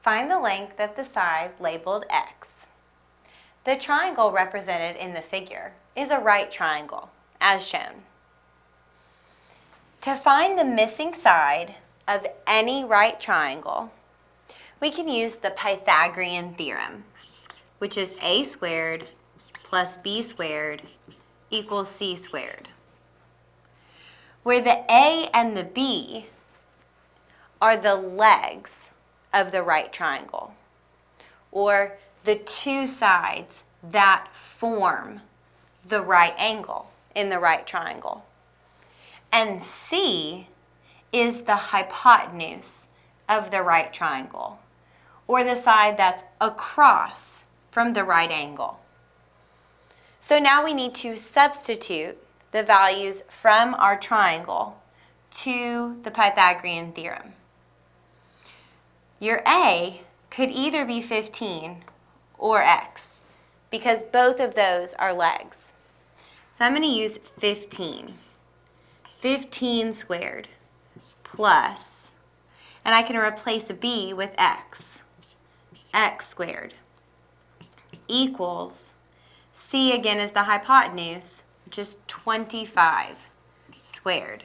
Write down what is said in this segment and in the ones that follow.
Find the length of the side labeled X. The triangle represented in the figure is a right triangle, as shown. To find the missing side of any right triangle, we can use the Pythagorean theorem, which is a squared plus b squared equals c squared, where the a and the b are the legs of the right triangle, or the two sides that form the right angle in the right triangle. And C is the hypotenuse of the right triangle, or the side that's across from the right angle. So now we need to substitute the values from our triangle to the Pythagorean theorem. Your A could either be 15 or X, because both of those are legs. So I'm going to use 15. 15 squared plus, and I can replace a b with x. X squared equals, c again is the hypotenuse, which is 25 squared.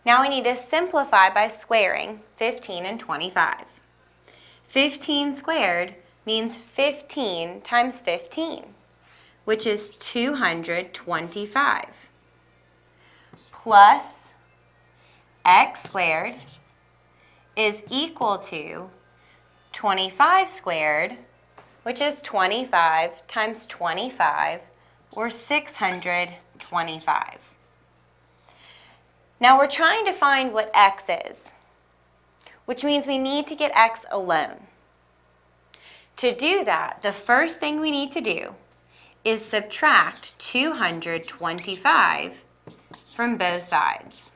Now we need to simplify by squaring 15 and 25. 15 squared means 15 times 15, which is 225, plus x squared is equal to 25 squared, which is 25 times 25, or 625. Now we're trying to find what x is, which means we need to get x alone. To do that, the first thing we need to do is subtract 225 from both sides.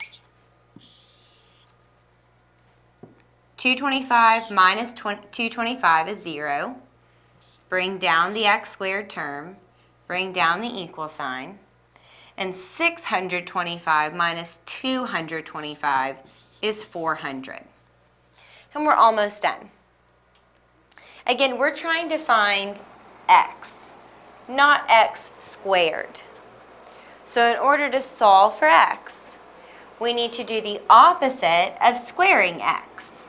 225 minus 225 is 0. Bring down the x squared term, bring down the equal sign, and 625 minus 225 is 400. And we're almost done. Again, we're trying to find x, not x squared. So in order to solve for x, we need to do the opposite of squaring x.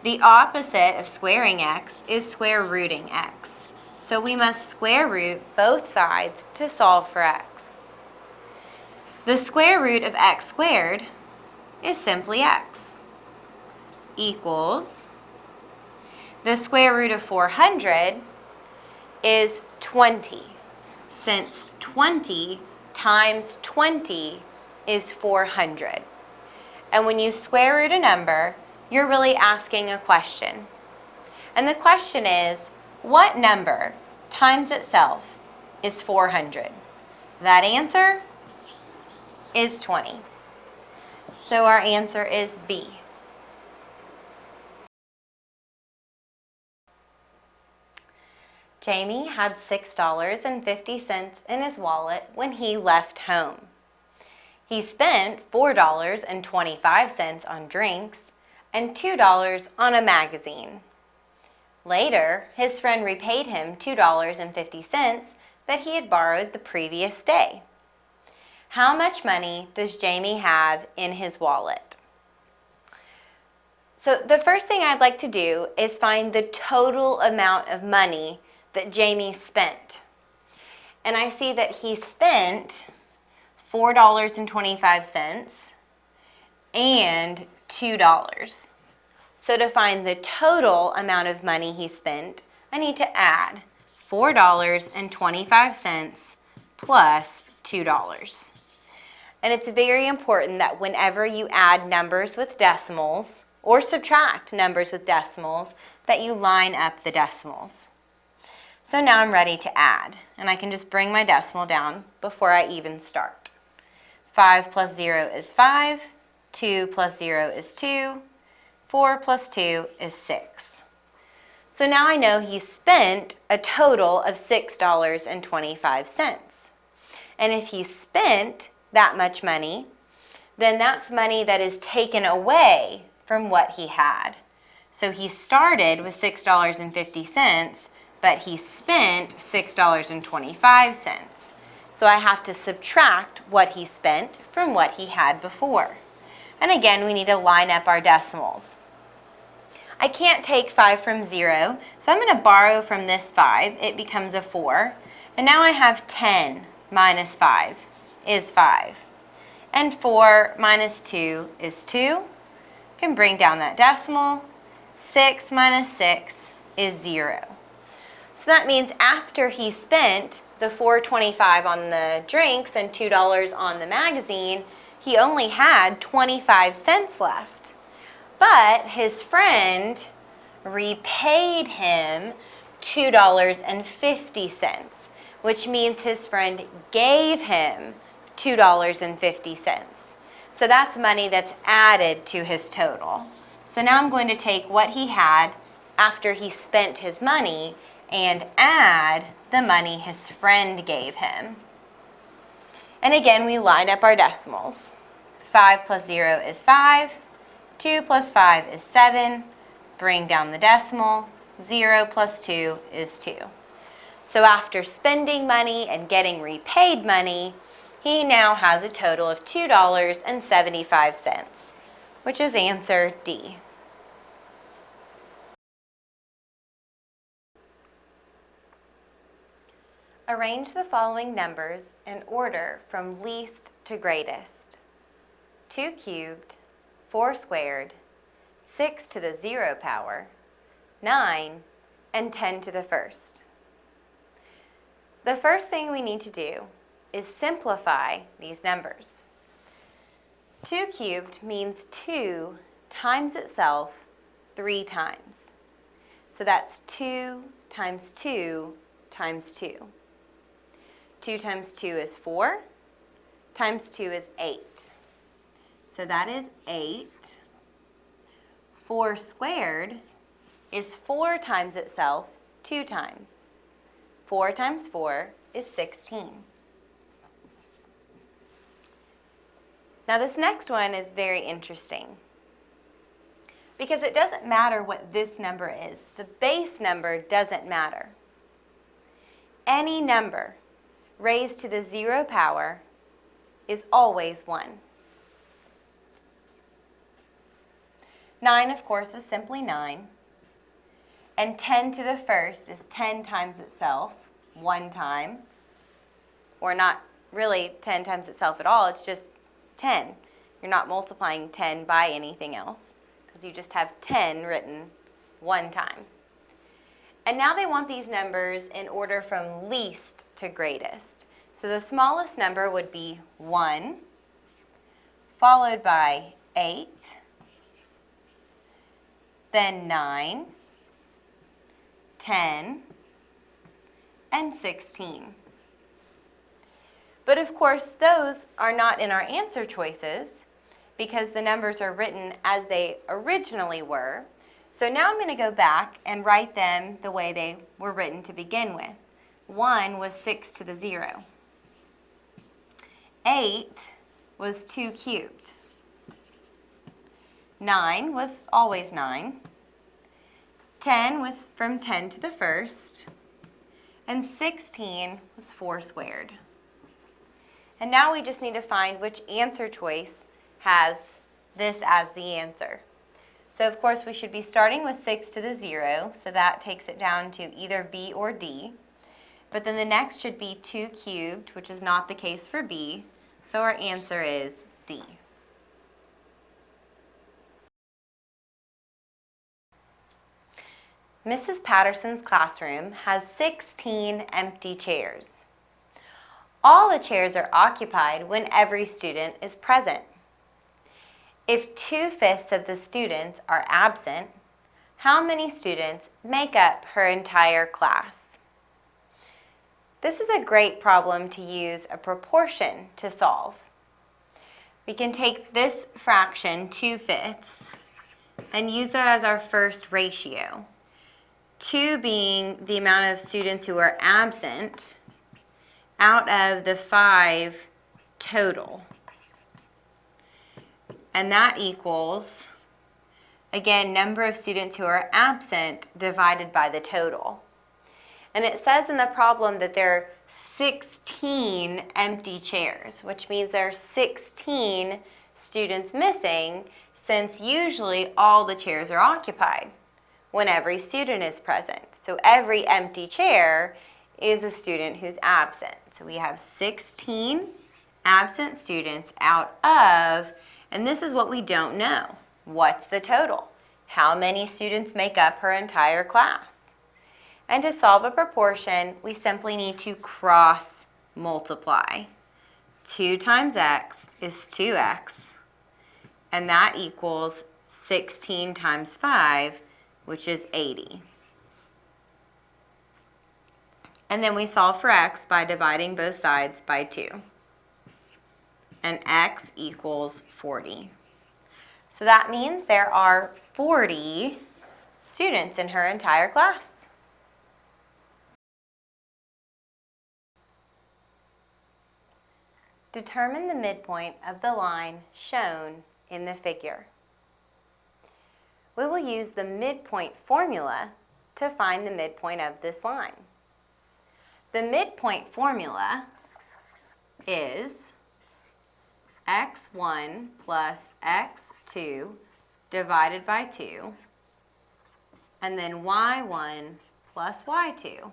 The opposite of squaring x is square rooting x. So we must square root both sides to solve for x. The square root of x squared is simply x, equals the square root of 400 is 20, since 20 times 20 is 400. And when you square root a number, you're really asking a question. And the question is, what number times itself is 400? That answer is 20. So our answer is B. Jamie had $6.50 in his wallet when he left home. He spent $4.25 on drinks and $2 on a magazine. Later, his friend repaid him $2.50 that he had borrowed the previous day. How much money does Jamie have in his wallet? So the first thing I'd like to do is find the total amount of money that Jamie spent. And I see that he spent $4.25 and $2. So to find the total amount of money he spent, I need to add $4.25 plus $2. And it's very important that whenever you add numbers with decimals or subtract numbers with decimals, that you line up the decimals. So now I'm ready to add, and I can just bring my decimal down before I even start. 5 plus 0 is 5, 2 plus 0 is 2, 4 plus 2 is 6. So now I know he spent a total of $6.25. And if he spent that much money, then that's money that is taken away from what he had. So he started with $6.50, but he spent $6.25. So I have to subtract what he spent from what he had before. And again, we need to line up our decimals. I can't take 5 from 0, so I'm going to borrow from this 5. It becomes a 4. And now I have 10 minus 5 is 5. And 4 minus 2 is 2. Can bring down that decimal. 6 minus 6 is 0. So that means after he spent the $4.25 on the drinks and $2 on the magazine, he only had 25 cents left. But his friend repaid him $2.50, which means his friend gave him $2.50. So that's money that's added to his total. So now I'm going to take what he had after he spent his money and add the money his friend gave him. And again, we line up our decimals. 5 plus 0 is 5. 2 plus 5 is 7. Bring down the decimal. 0 plus 2 is 2. So after spending money and getting repaid money, he now has a total of $2.75, which is answer D. Arrange the following numbers in order from least to greatest. 2 cubed, 4 squared, 6 to the 0 power, 9, and 10 to the first. The first thing we need to do is simplify these numbers. 2 cubed means 2 times itself 3 times. So that's 2 times 2 times 2. 2 times 2 is 4, times 2 is 8. So that is 8. 4 squared is 4 times itself 2 times. 4 times 4 is 16. Now this next one is very interesting because it doesn't matter what this number is. The base number doesn't matter. Any number raised to the 0 power is always 1. 9, of course, is simply 9. And 10 to the first is 10 times itself, 1 time. Or not really 10 times itself at all, it's just 10. You're not multiplying 10 by anything else because you just have 10 written 1 time. And now they want these numbers in order from least to greatest. So the smallest number would be 1, followed by 8, then 9, 10, and 16. But of course, those are not in our answer choices because the numbers are written as they originally were. So now I'm going to go back and write them the way they were written to begin with. 1 was 6 to the 0. 8 was 2 cubed. 9 was always 9. 10 was from 10 to the first. And 16 was 4 squared. And now we just need to find which answer choice has this as the answer. So of course we should be starting with 6 to the 0, so that takes it down to either B or D. But then the next should be 2 cubed, which is not the case for B, so our answer is D. Mrs. Patterson's classroom has 16 empty chairs. All the chairs are occupied when every student is present. If 2/5 of the students are absent, how many students make up her entire class? This is a great problem to use a proportion to solve. We can take this fraction, 2/5, and use that as our first ratio. 2 being the amount of students who are absent out of the 5 total. And that equals Again, number of students who are absent divided by the total. And it says in the problem that there are 16 empty chairs, which means there are 16 students missing, since usually all the chairs are occupied when every student is present. So every empty chair is a student who's absent. So we have 16 absent students out of, and this is what we don't know. What's the total? How many students make up her entire class? And to solve a proportion, we simply need to cross multiply. 2 times x is 2x, and that equals 16 times 5, which is 80. And then we solve for x by dividing both sides by 2. And x equals 40. So that means there are 40 students in her entire class. Determine the midpoint of the line shown in the figure. We will use the midpoint formula to find the midpoint of this line. The midpoint formula is x1 plus x2 divided by 2, and then y1 plus y2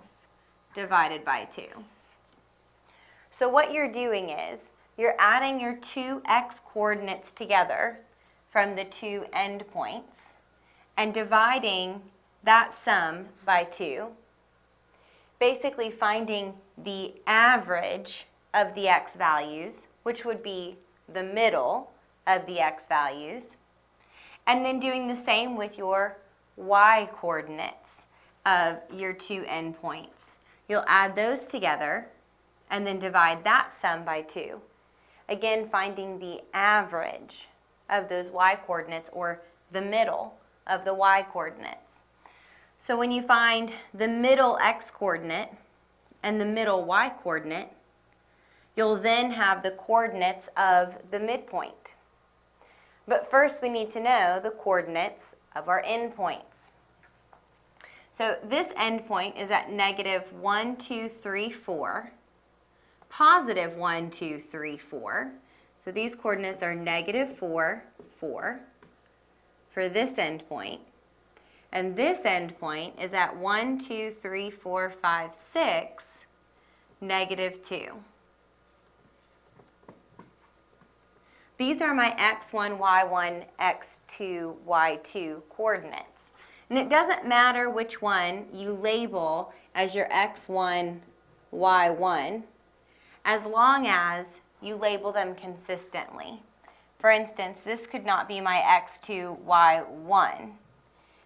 divided by 2. So what you're doing is you're adding your two x coordinates together from the two endpoints and dividing that sum by 2, basically finding the average of the x values, which would be the middle of the x values, and then doing the same with your y coordinates of your two endpoints. You'll add those together and then divide that sum by 2. Again, finding the average of those y coordinates, or the middle of the y coordinates. So when you find the middle x coordinate and the middle y coordinate, you'll then have the coordinates of the midpoint. But first we need to know the coordinates of our endpoints. So this endpoint is at negative 1, 2, 3, 4, positive 1, 2, 3, 4. So these coordinates are negative 4, 4 for this endpoint. And this endpoint is at 1, 2, 3, 4, 5, 6, negative 2. These are my x1, y1, x2, y2 coordinates. And it doesn't matter which one you label as your x1, y1, as long as you label them consistently. For instance, this could not be my x2, y1.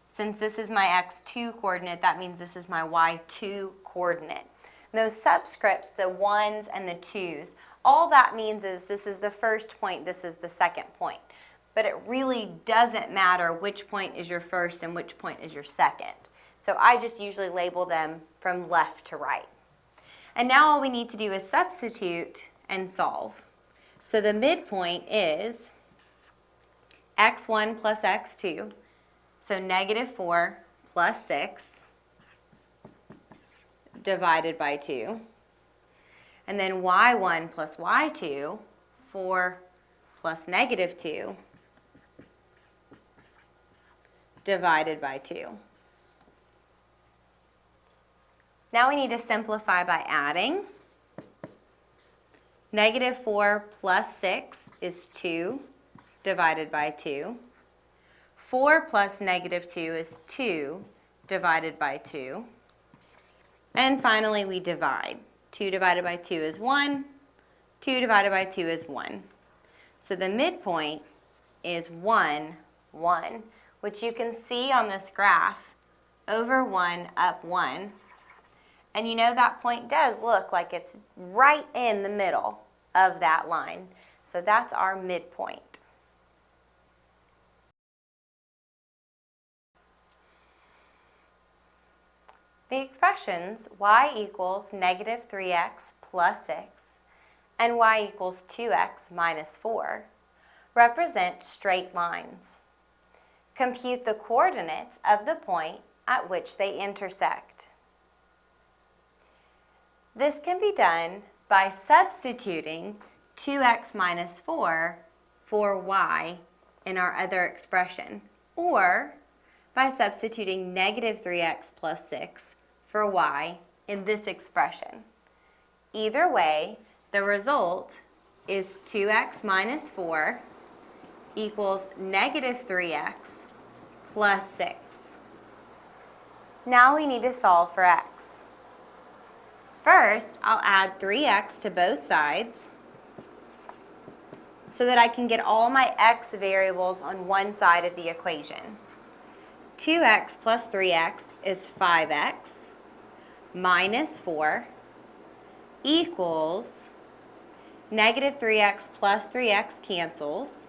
Since this is my x2 coordinate, that means this is my y2 coordinate. Those subscripts, the 1s and the 2s, all that means is this is the first point, this is the second point. But it really doesn't matter which point is your first and which point is your second. So I just usually label them from left to right. And now all we need to do is substitute and solve. So the midpoint is x1 plus x2, so negative 4 plus 6 divided by 2. And then y1 plus y2, 4 plus negative 2 divided by 2. Now we need to simplify by adding. Negative 4 plus 6 is 2 divided by 2. 4 plus negative 2 is 2 divided by 2. And finally we divide. 2 divided by 2 is 1. 2 divided by 2 is 1. So the midpoint is 1, 1, which you can see on this graph, over 1, up 1. And you know that point does look like it's right in the middle of that line. So that's our midpoint. The expressions y equals negative 3x plus 6 and y equals 2x minus 4 represent straight lines. compute the coordinates of the point at which they intersect. This can be done by substituting 2x minus 4 for y in our other expression, or by substituting negative 3x plus 6 for y in this expression. Either way, the result is 2x minus 4 equals negative 3x plus 6. Now we need to solve for x. First, I'll add 3x to both sides so that I can get all my x variables on one side of the equation. 2x plus 3x is 5x minus 4 equals negative 3x plus 3x cancels,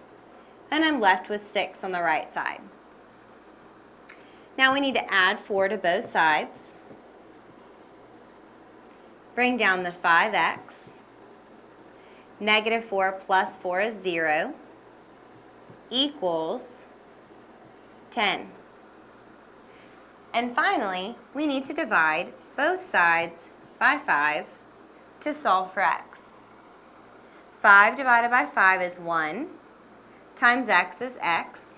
and I'm left with 6 on the right side. Now we need to add 4 to both sides. Bring down the 5x. Negative 4 plus 4 is 0 equals 10. And finally, we need to divide both sides by 5 to solve for x. 5 divided by 5 is 1, times x is x,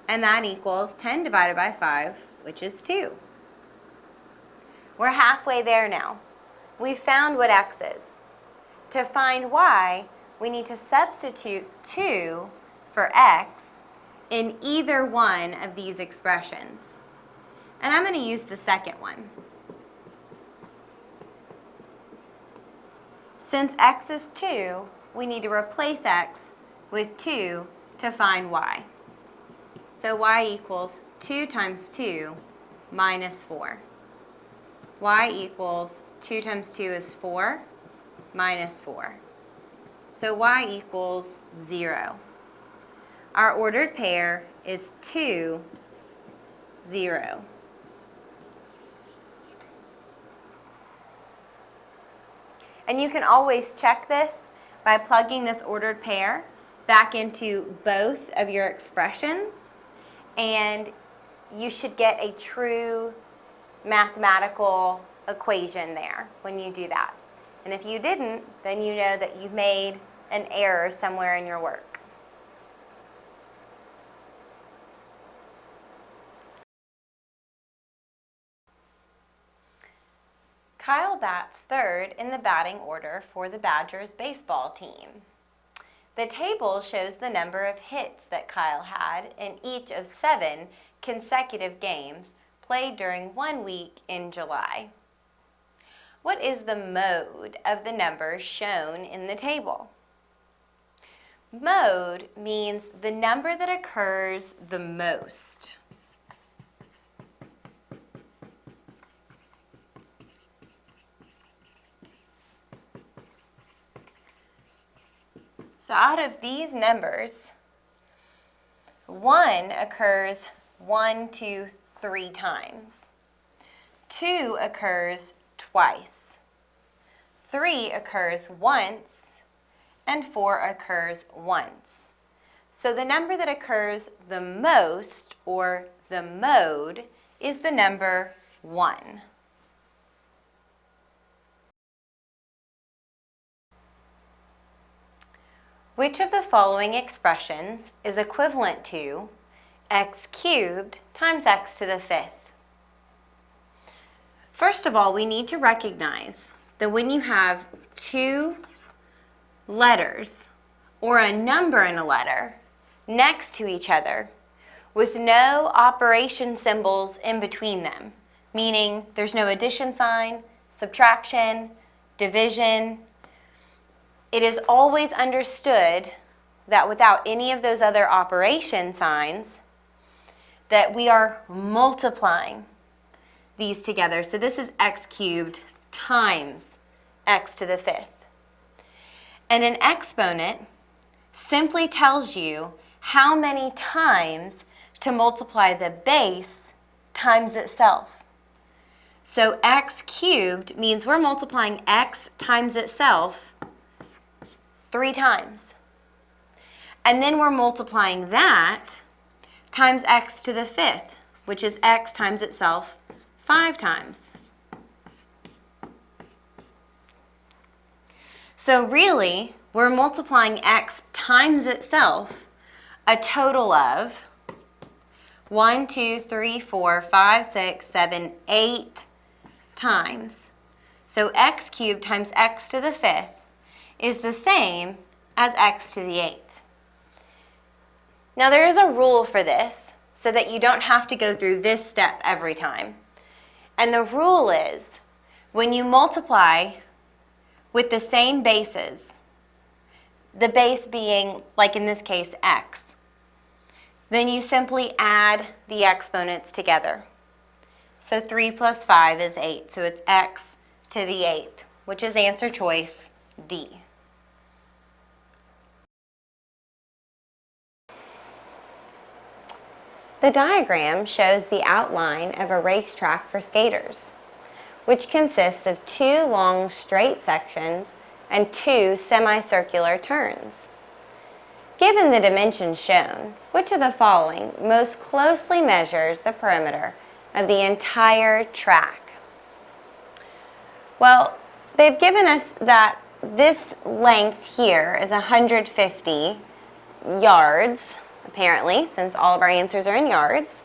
and that equals 10 divided by 5, which is 2. We're halfway there now. We've found what x is. To find y, we need to substitute 2 for x in either one of these expressions. And I'm going to use the second one. Since x is 2, we need to replace x with 2 to find y. So y equals 2 times 2 minus 4. Y equals 2 times 2 is 4 minus 4. So y equals 0. Our ordered pair is 2, 0. And you can always check this by plugging this ordered pair back into both of your expressions, and you should get a true mathematical equation there when you do that. And if you didn't, then you know that you made an error somewhere in your work. Kyle bats third in the batting order for the Badgers baseball team. The table shows the number of hits that Kyle had in each of 7 consecutive games played during 1 week in July. What is the mode of the numbers shown in the table? Mode means the number that occurs the most. So out of these numbers, 1 occurs 1, 2, 3 times. 2 occurs twice. 3 occurs once, and 4 occurs once. So the number that occurs the most, or the mode, is the number 1. Which of the following expressions is equivalent to x cubed times x to the 5th? First of all, we need to recognize that when you have 2 letters or a number and a letter next to each other with no operation symbols in between them, meaning there's no addition sign, subtraction, division, it is always understood that without any of those other operation signs, that we are multiplying these together. So this is x cubed times x to the 5th. And an exponent simply tells you how many times to multiply the base times itself. So x cubed means we're multiplying x times itself 3 times. And then we're multiplying that times x to the 5th, which is x times itself 5 times. So really, we're multiplying x times itself a total of 1, 2, 3, 4, 5, 6, 7, 8 times. So x cubed times x to the 5th is the same as x to the 8th. Now there is a rule for this so that you don't have to go through this step every time. And the rule is when you multiply with the same bases, the base being, like in this case, x, then you simply add the exponents together. So 3 plus 5 is 8, so it's x to the 8th, which is answer choice D. The diagram shows the outline of a racetrack for skaters, which consists of 2 long straight sections and 2 semicircular turns. Given the dimensions shown, which of the following most closely measures the perimeter of the entire track? Well, they've given us that this length here is 150 yards, apparently, since all of our answers are in yards.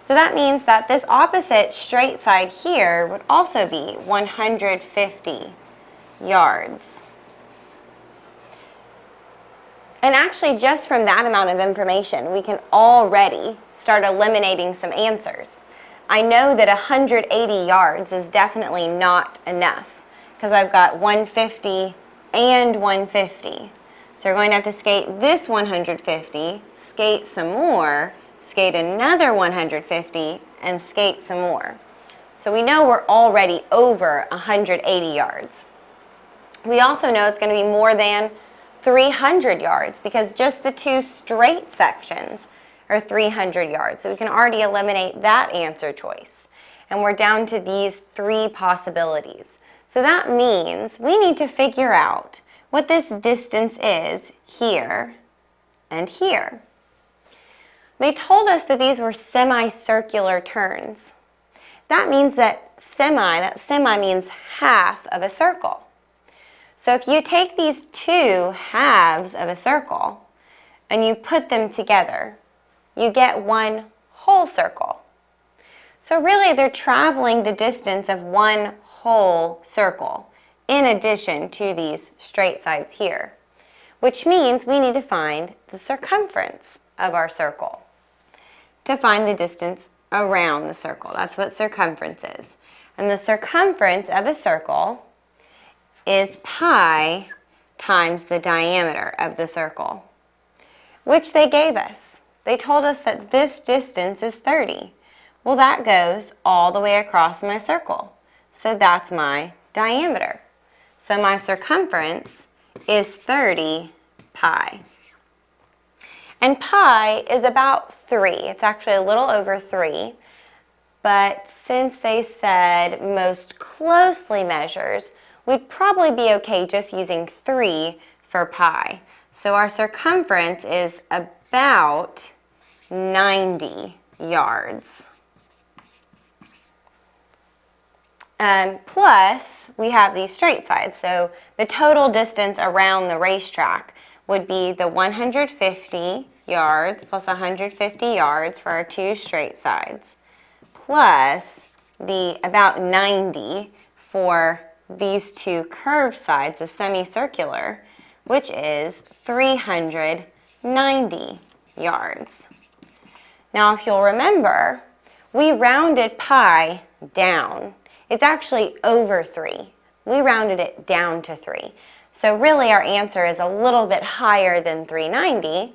So that means that this opposite straight side here would also be 150 yards. And actually, just from that amount of information, we can already start eliminating some answers. I know that 180 yards is definitely not enough because I've got 150 and 150. So you're going to have to skate this 150, skate some more, skate another 150, and skate some more. So we know we're already over 180 yards. We also know it's going to be more than 300 yards because just the 2 straight sections are 300 yards. So we can already eliminate that answer choice. And we're down to these 3 possibilities. So that means we need to figure out what this distance is here and here. They told us that these were semicircular turns. That means that semi means half of a circle. So if you take these 2 halves of a circle and you put them together, you get 1 whole circle. So really they're traveling the distance of 1 whole circle in addition to these straight sides here, which means we need to find the circumference of our circle to find the distance around the circle. That's what circumference is. And the circumference of a circle is pi times the diameter of the circle, which they gave us. They told us that this distance is 30. Well, that goes all the way across my circle. So that's my diameter. So my circumference is 30 pi. And pi is about 3. It's actually a little over 3. But since they said most closely measures, we'd probably be okay just using 3 for pi. So our circumference is about 90 yards. Plus, we have these straight sides. So the total distance around the racetrack would be the 150 yards plus 150 yards for our 2 straight sides, plus the about 90 for these 2 curved sides, the semicircular, which is 390 yards. Now, if you'll remember, we rounded pi down. It's actually over 3. We rounded it down to 3. So really our answer is a little bit higher than 390,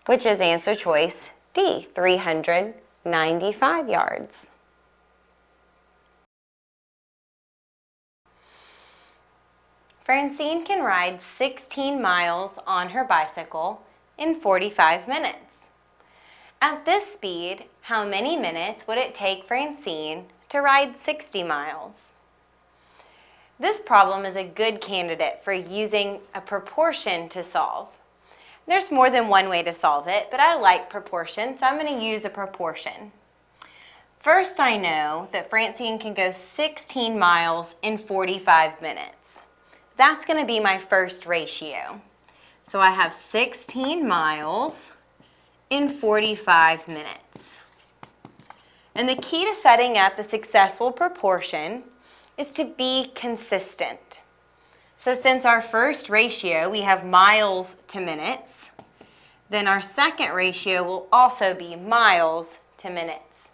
which is answer choice D, 395 yards. Francine can ride 16 miles on her bicycle in 45 minutes. At this speed, how many minutes would it take Francine to ride 60 miles? This problem is a good candidate for using a proportion to solve. There's more than one way to solve it, but I like proportion, so I'm going to use a proportion. First, I know that Francine can go 16 miles in 45 minutes. That's going to be my first ratio. So I have 16 miles in 45 minutes. And the key to setting up a successful proportion is to be consistent. So since our first ratio, we have miles to minutes, then our second ratio will also be miles to minutes.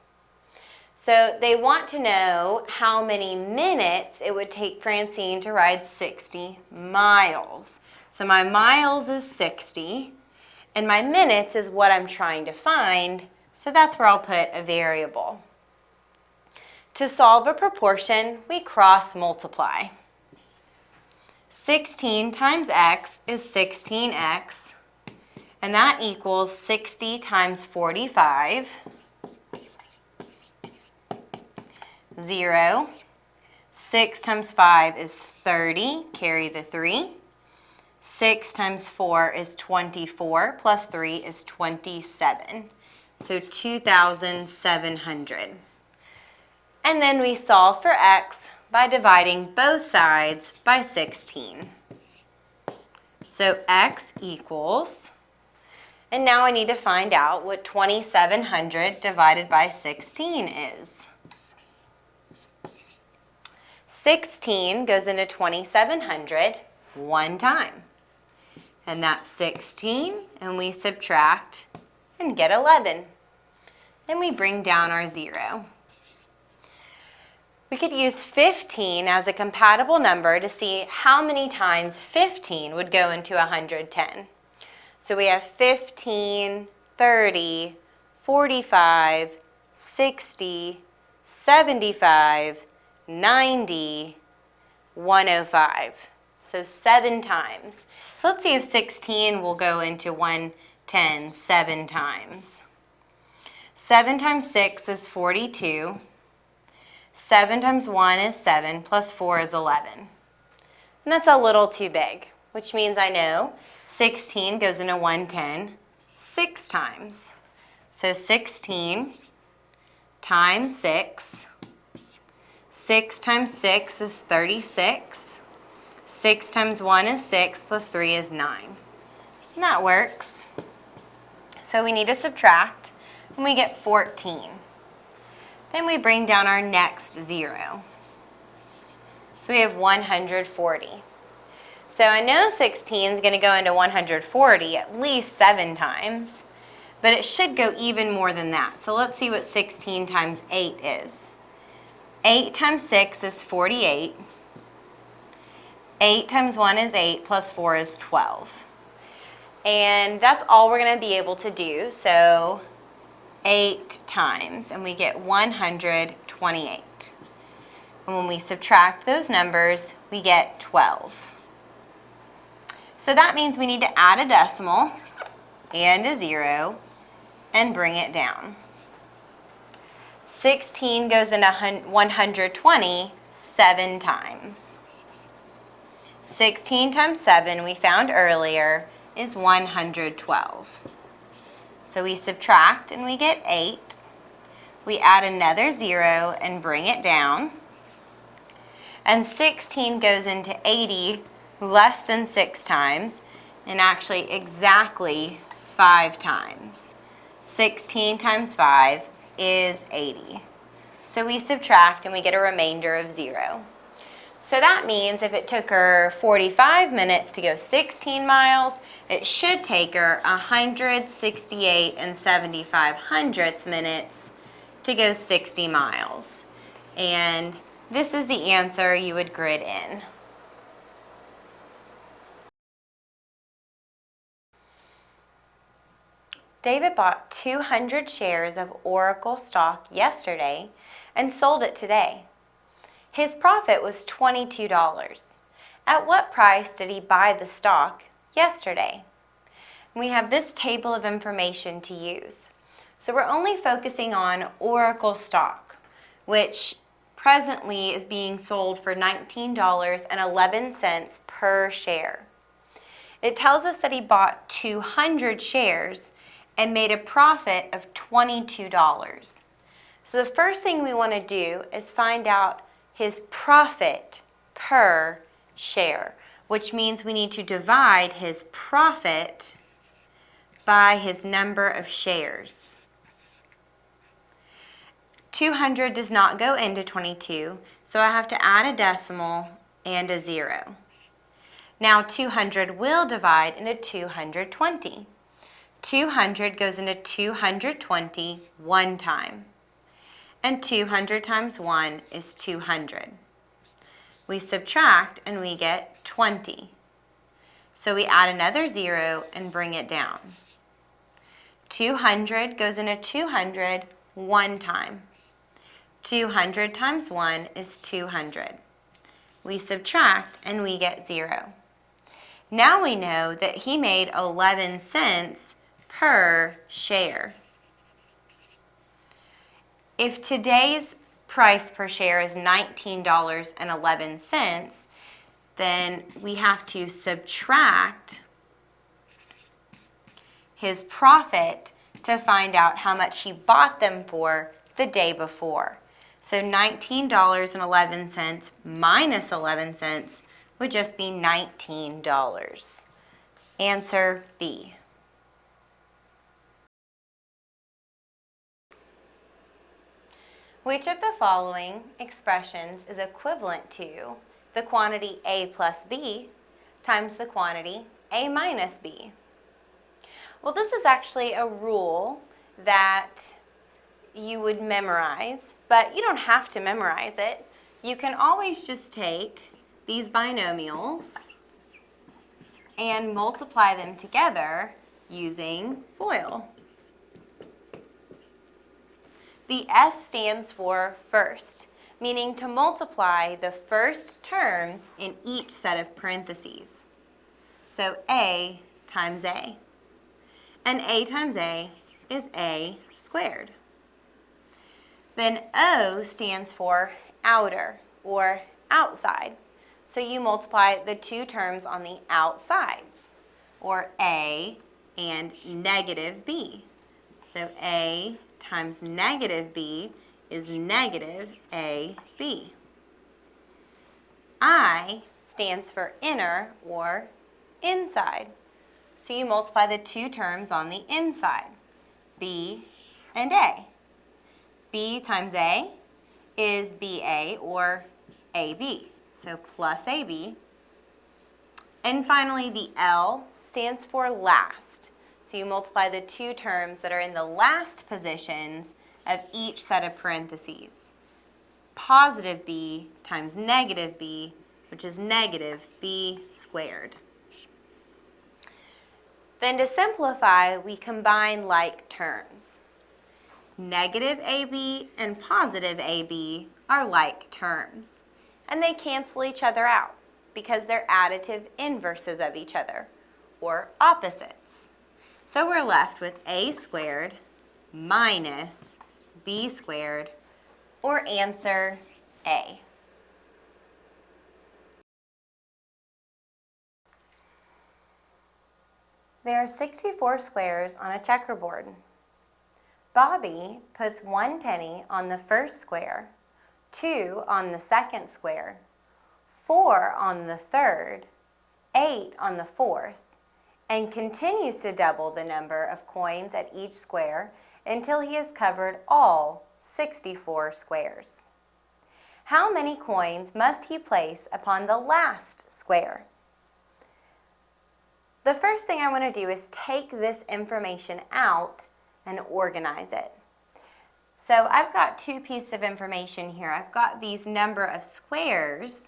So they want to know how many minutes it would take Francine to ride 60 miles. So my miles is 60, and my minutes is what I'm trying to find, so that's where I'll put a variable. To solve a proportion, we cross multiply. 16 times x is 16x, and that equals 60 times 45, 0. 6 times 5 is 30, carry the 3. 6 times 4 is 24, plus 3 is 27. So 2,700. And then we solve for x by dividing both sides by 16. So x equals, and now I need to find out what 2,700 divided by 16 is. 16 goes into 2,700 one time. And that's 16, and we subtract and get 11. Then we bring down our 0. We could use 15 as a compatible number to see how many times 15 would go into 110. So we have 15, 30, 45, 60, 75, 90, 105. So 7 times. So let's see if 16 will go into 110 7 times. 7 times 6 is 42. 7 times 1 is 7, plus 4 is 11. And that's a little too big, which means I know 16 goes into 110 6 times. So 16 times 6. 6 times 6 is 36. 6 times 1 is 6, plus 3 is 9. And that works. So we need to subtract, and we get 14. Then we bring down our next 0. So we have 140. So I know 16 is going to go into 140 at least 7 times, but it should go even more than that. So let's see what 16 times 8 is. 8 times 6 is 48. 8 times 1 is 8, plus 4 is 12. And that's all we're going to be able to do. So 8 times, and we get 128. And when we subtract those numbers, we get 12. So that means we need to add a decimal and a 0 and bring it down. 16 goes into 120 7 times. 16 times 7, we found earlier, is 112. So we subtract and we get 8. We add another 0 and bring it down. And 16 goes into 80 less than 6 times, and actually exactly 5 times. 16 times 5 is 80. So we subtract and we get a remainder of 0. So that means if it took her 45 minutes to go 16 miles, it should take her 168 7/75 minutes to go 60 miles. And this is the answer you would grid in. David bought 200 shares of Oracle stock yesterday and sold it today. His profit was $22. At what price did he buy the stock yesterday? We have this table of information to use. So we're only focusing on Oracle stock, which presently is being sold for $19.11 per share. It tells us that he bought 200 shares and made a profit of $22. So the first thing we want to do is find out his profit per share, which means we need to divide his profit by his number of shares. 200 does not go into 22, so I have to add a decimal and a 0. Now 200 will divide into 220. 200 goes into 220 one time. And 200 times 1 is 200. We subtract and we get 20. So we add another 0 and bring it down. 200 goes into 200 one time. 200 times 1 is 200. We subtract and we get 0. Now we know that he made 11 cents per share. If today's price per share is $19.11, then we have to subtract his profit to find out how much he bought them for the day before. So $19.11 minus 11 cents would just be $19. Answer B. Which of the following expressions is equivalent to the quantity A plus B times the quantity A minus B? Well, this is actually a rule that you would memorize, but you don't have to memorize it. You can always just take these binomials and multiply them together using FOIL. The F stands for first, meaning to multiply the first terms in each set of parentheses. So A times A. And A times A is A squared. Then O stands for outer or outside. So you multiply the two terms on the outsides, or A and negative B. So A times negative B is negative AB. I stands for inner or inside. So you multiply the two terms on the inside, B and A. B times A is BA or AB, so plus AB. And finally, the L stands for last. So you multiply the two terms that are in the last positions of each set of parentheses. Positive B times negative B, which is negative B squared. Then to simplify, we combine like terms. Negative AB and positive AB are like terms, and they cancel each other out because they're additive inverses of each other, or opposites. So we're left with A squared minus B squared, or answer A. There are 64 squares on a checkerboard. Bobby puts 1 penny on the first square, 2 on the second square, 4 on the third, 8 on the fourth, and continues to double the number of coins at each square until he has covered all 64 squares. How many coins must he place upon the last square? The first thing I want to do is take this information out and organize it. So I've got two pieces of information here. I've got these number of squares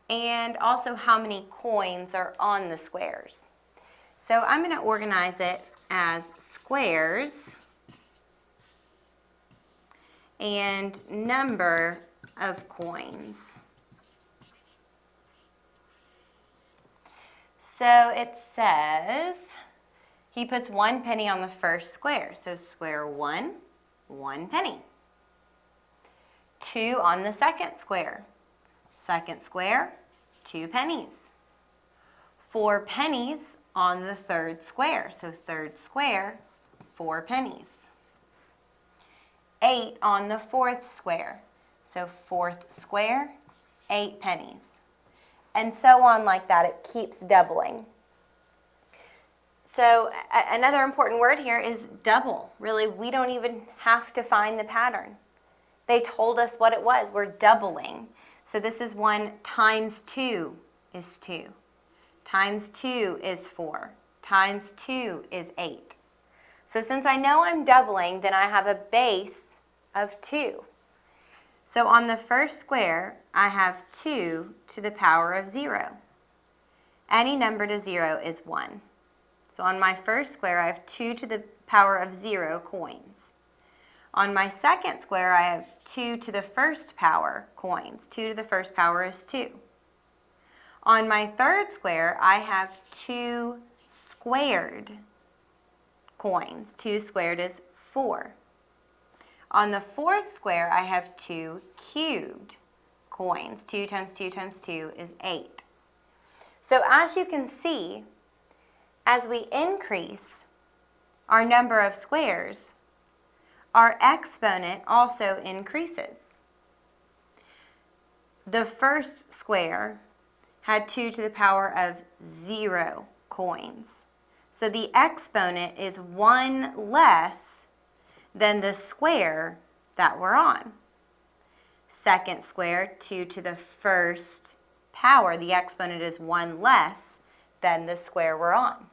and also how many coins are on the squares. So I'm going to organize it as squares and number of coins. So it says he puts 1 penny on the first square. So square 1, 1 penny. 2 on the second square. Second square, 2 pennies. 4 pennies on the third square. So third square, 4 pennies. 8 on the fourth square. So fourth square, 8 pennies. And so on like that. It keeps doubling. So another important word here is double. Really, we don't even have to find the pattern. They told us what it was. We're doubling. So this is 1 times 2 is 2. Times 2 is 4. Times 2 is 8. So since I know I'm doubling, then I have a base of 2. So on the first square, I have 2 to the power of 0. Any number to 0 is 1. So on my first square, I have 2 to the power of 0 coins. On my second square, I have 2 to the first power coins. 2 to the first power is 2. On my third square, I have 2 squared coins. 2 squared is 4. On the fourth square, I have 2 cubed coins. 2 times 2 times 2 is 8. So as you can see, as we increase our number of squares, our exponent also increases. The first square had 2 to the power of 0 coins. So the exponent is 1 less than the square that we're on. Second square, 2 to the first power. The exponent is 1 less than the square we're on.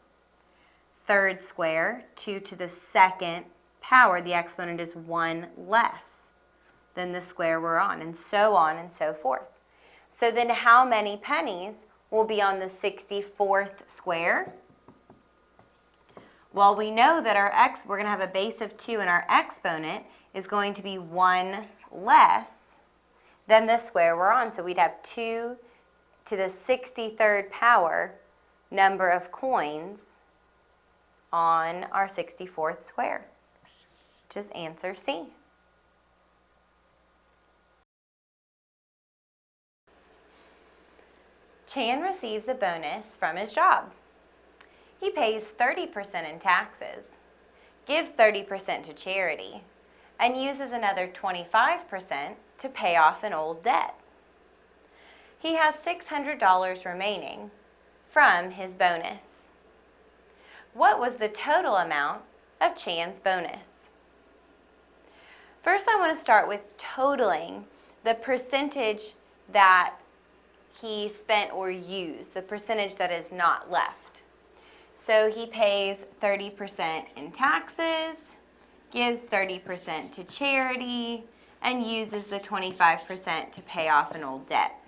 Third square, 2 to the second power. The exponent is 1 less than the square we're on, and so forth. So then how many pennies will be on the 64th square? Well, we know that we're going to have a base of 2, and our exponent is going to be 1 less than the square we're on. So we'd have 2 to the 63rd power number of coins on our 64th square. Just answer C. Chan receives a bonus from his job. He pays 30% in taxes, gives 30% to charity, and uses another 25% to pay off an old debt. He has $600 remaining from his bonus. What was the total amount of Chan's bonus? First, I want to start with totaling the percentage that he spent or used, the percentage that is not left. So he pays 30% in taxes, gives 30% to charity, and uses the 25% to pay off an old debt.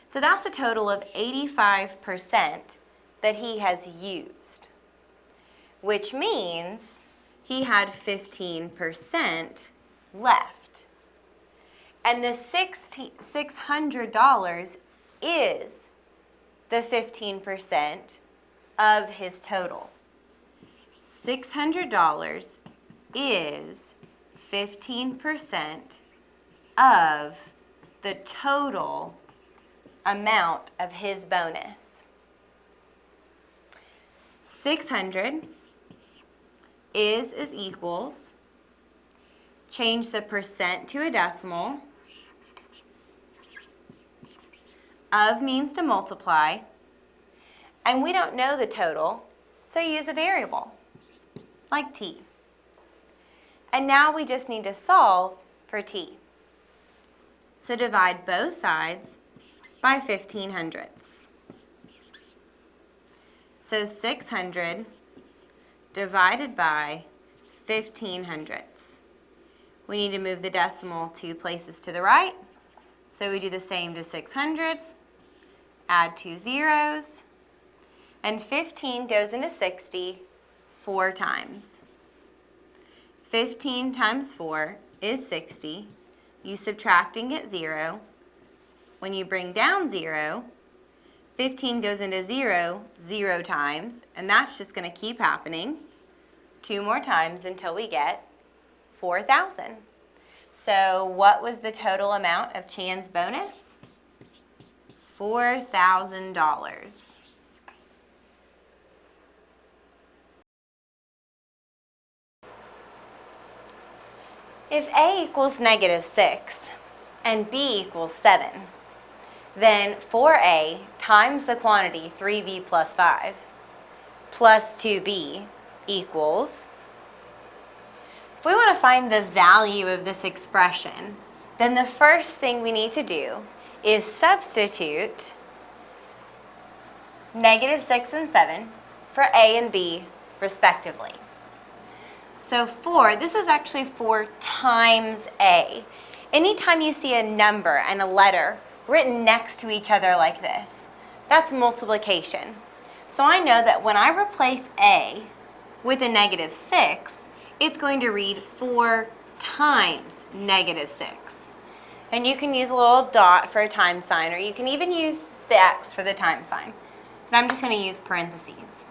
So that's a total of 85% that he has used, which means he had 15% left. And the $600 is the 15% of his total. $600 is 15% of the total amount of his bonus. 600 is equals, change the percent to a decimal, of means to multiply, and we don't know the total, so use a variable, like t. And now we just need to solve for t. So divide both sides by 1500ths. So 600 divided by 1500ths. We need to move the decimal 2 places to the right, so we do the same to 600, add 2 zeros, and 15 goes into 60 4 times. 15 times 4 is 60. You subtract and get 0. When you bring down 0, 15 goes into 0 0 times, and that's just going to keep happening 2 more times until we get 4,000. So what was the total amount of Chan's bonus? $4,000. If A equals -6 and B equals 7, then 4A times the quantity 3B plus 5 plus 2B equals, if we want to find the value of this expression, then the first thing we need to do is substitute -6 and 7 for A and B respectively. So 4, this is actually 4 times A. Anytime you see a number and a letter written next to each other like this, that's multiplication. So I know that when I replace A with a -6, it's going to read 4 times -6. And you can use a little dot for a time sign, or you can even use the X for the time sign. But I'm just going to use parentheses.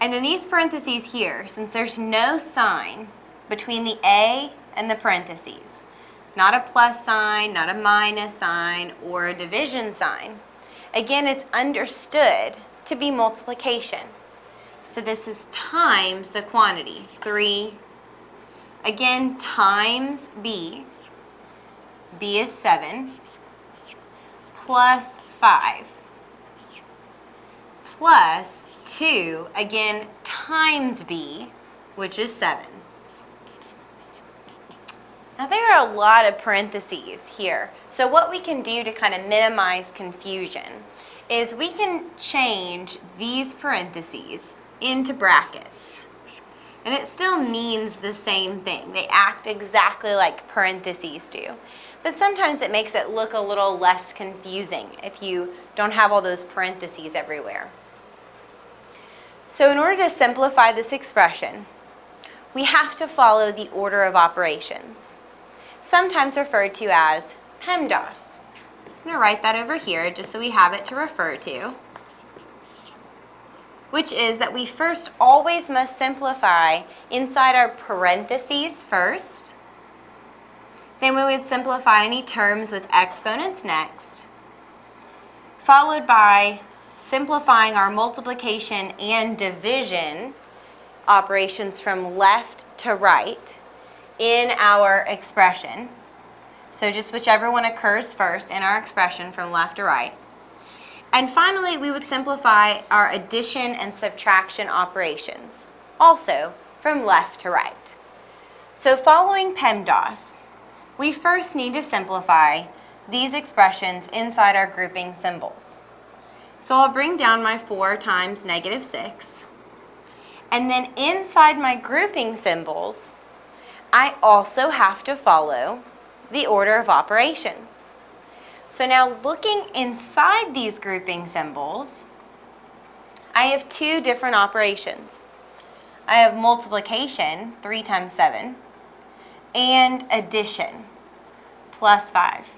And then these parentheses here, since there's no sign between the A and the parentheses, not a plus sign, not a minus sign, or a division sign, again, it's understood to be multiplication. So this is times the quantity, 3, again, times B. B is 7, plus 5, plus 2, again, times B, which is 7. Now there are a lot of parentheses here. So what we can do to kind of minimize confusion is we can change these parentheses into brackets. And it still means the same thing. They act exactly like parentheses do. But sometimes it makes it look a little less confusing if you don't have all those parentheses everywhere. So in order to simplify this expression, we have to follow the order of operations, sometimes referred to as PEMDAS. I'm going to write that over here just so we have it to refer to, which is that we first always must simplify inside our parentheses first. Then we would simplify any terms with exponents next, followed by simplifying our multiplication and division operations from left to right in our expression. So just whichever one occurs first in our expression from left to right. And finally, we would simplify our addition and subtraction operations, also from left to right. So following PEMDAS, we first need to simplify these expressions inside our grouping symbols. So I'll bring down my 4 times -6, and then inside my grouping symbols, I also have to follow the order of operations. So now looking inside these grouping symbols, I have 2 different operations. I have multiplication, 3 times 7, and addition, plus 5.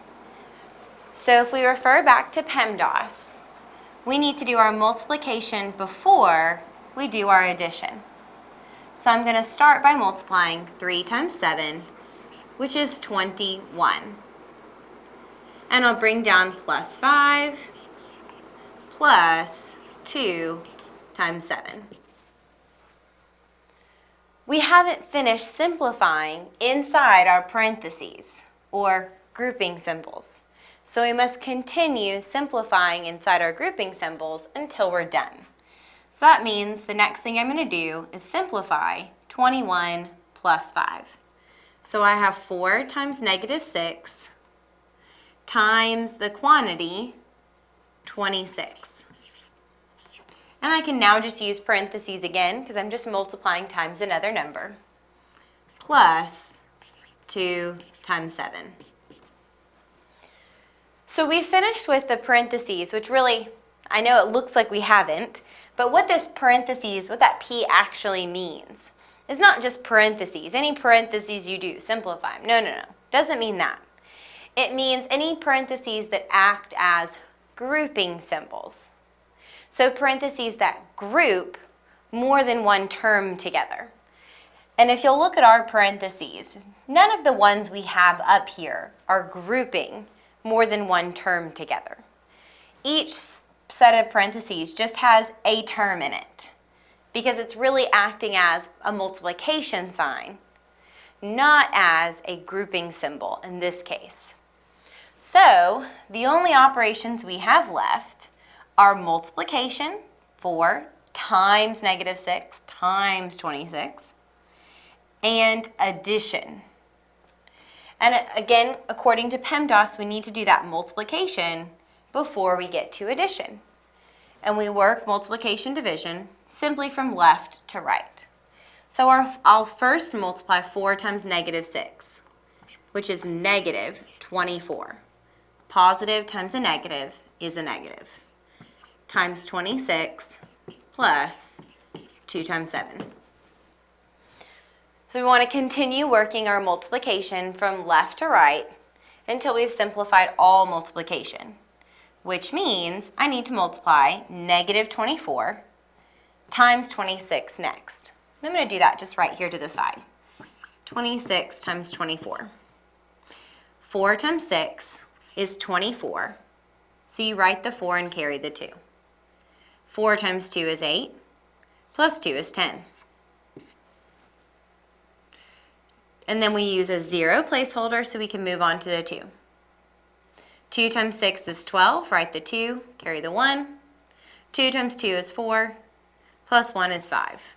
So if we refer back to PEMDAS, we need to do our multiplication before we do our addition. So I'm going to start by multiplying 3 times 7, which is 21. And I'll bring down plus 5 plus 2 times 7. We haven't finished simplifying inside our parentheses, or grouping symbols. So we must continue simplifying inside our grouping symbols until we're done. So that means the next thing I'm going to do is simplify 21 plus 5. So I have 4 times -6 times the quantity 26. And I can now just use parentheses again because I'm just multiplying times another number, plus 2 times 7. So we finished with the parentheses, which really, I know it looks like we haven't, but what this parentheses, what that P actually means is not just parentheses. Any parentheses you do, simplify them. No. Doesn't mean that. It means any parentheses that act as grouping symbols. So parentheses that group more than one term together. And if you'll look at our parentheses, none of the ones we have up here are grouping more than one term together. Each set of parentheses just has a term in it because it's really acting as a multiplication sign not as a grouping symbol in this case. So the only operations we have left are multiplication, 4 times -6 times 26, and addition. And again, according to PEMDAS, we need to do that multiplication before we get to addition. And we work multiplication division simply from left to right. So I'll first multiply 4 times -6, which is -24. Positive times a negative is a negative, times 26 plus 2 times 7. So we want to continue working our multiplication from left to right until we've simplified all multiplication, which means I need to multiply -24 times 26 next. And I'm going to do that just right here to the side. 26 times 24. 4 times 6 is 24, so you write the 4 and carry the 2. 4 times 2 is 8, plus 2 is 10. And then we use a 0 placeholder so we can move on to the 2. 2 times 6 is 12, write the 2, carry the 1. 2 times 2 is 4, plus 1 is 5.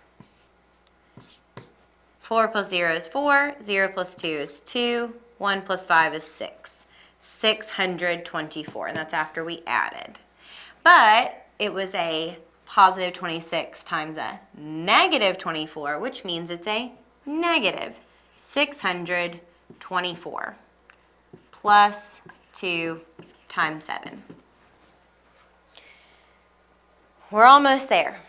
4 plus 0 is 4, 0 plus 2 is 2, 1 plus 5 is 6. 624, and that's after we added. But it was a positive 26 times a negative 24, which means it's a negative 624 plus 2 times 7. We're almost there.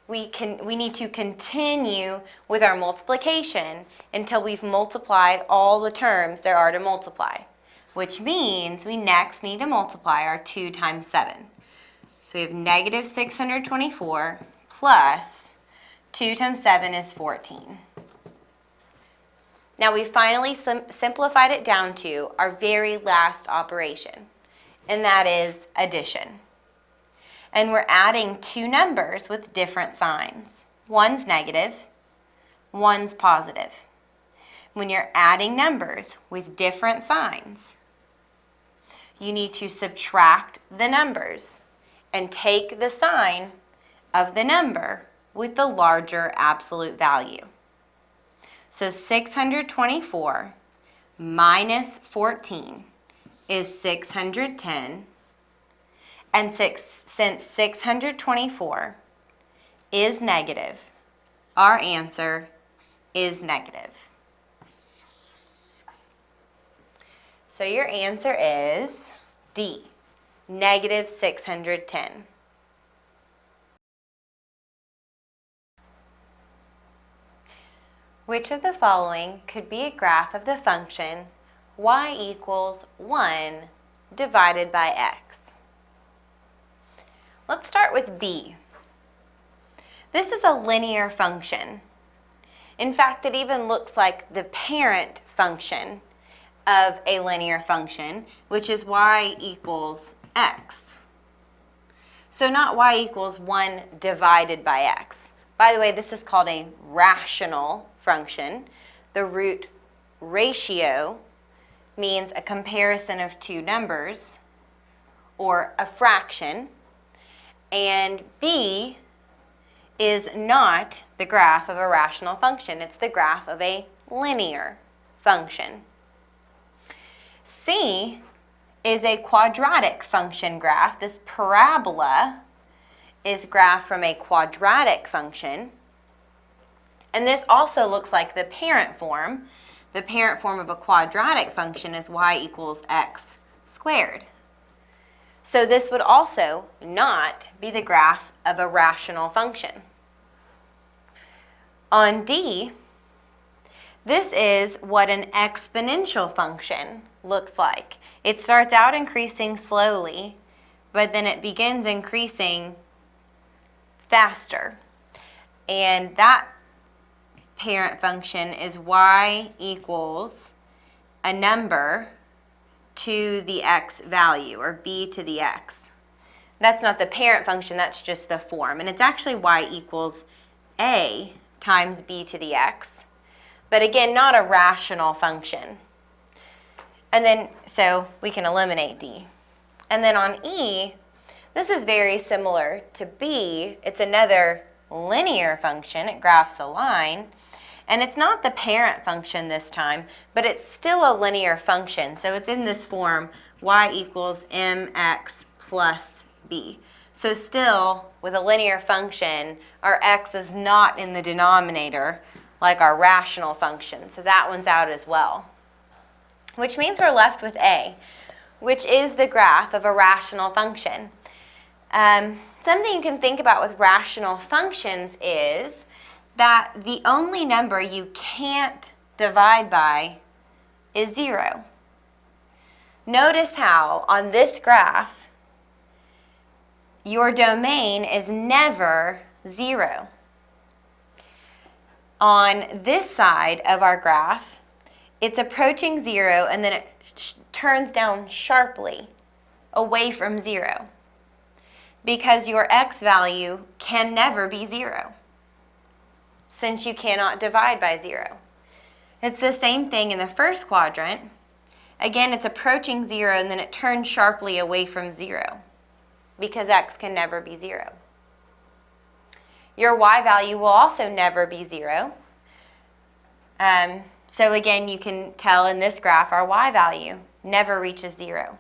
We need to continue with our multiplication until we've multiplied all the terms there are to multiply, which means we next need to multiply our 2 times 7. So we have negative 624 plus 2 times 7 is 14. Now we finally simplified it down to our very last operation, and that is addition. And we're adding two numbers with different signs. One's negative, one's positive. When you're adding numbers with different signs, you need to subtract the numbers and take the sign of the number with the larger absolute value. So 624 minus 14 is 610. And since 624 is negative, our answer is negative. So your answer is D, negative 610. Which of the following could be a graph of the function y equals 1 divided by x? Let's start with B. This is a linear function. In fact, it even looks like the parent function of a linear function, which is y equals x. So not y equals 1 divided by x. By the way, this is called a rational function. The root ratio means a comparison of two numbers, or a fraction. And B is not the graph of a rational function. It's the graph of a linear function. C is a quadratic function graph. This parabola is graphed from a quadratic function. And this also looks like the parent form. The parent form of a quadratic function is y equals x squared. So this would also not be the graph of a rational function. On D, this is what an exponential function looks like. It starts out increasing slowly, but then it begins increasing faster. And that parent function is y equals a number to the x value, or b to the x. That's not the parent function, that's just the form. And it's actually y equals a times b to the x. but again, not a rational function. And then, so we can eliminate D. And then on E, this is very similar to B. It's another linear function. It graphs a line. And it's not the parent function this time, but it's still a linear function. So it's in this form, y equals mx plus b. So still, with a linear function, our x is not in the denominator like our rational function. So that one's out as well. Which means we're left with A, which is the graph of a rational function. Something you can think about with rational functions is that the only number you can't divide by is 0. Notice how on this graph, your domain is never 0. On this side of our graph, it's approaching 0 and then it turns down sharply away from 0 because your x value can never be 0. Since you cannot divide by 0. It's the same thing in the first quadrant. Again, it's approaching 0 and then it turns sharply away from 0 because x can never be 0. Your y value will also never be 0. So again, you can tell in this graph our y value never reaches 0.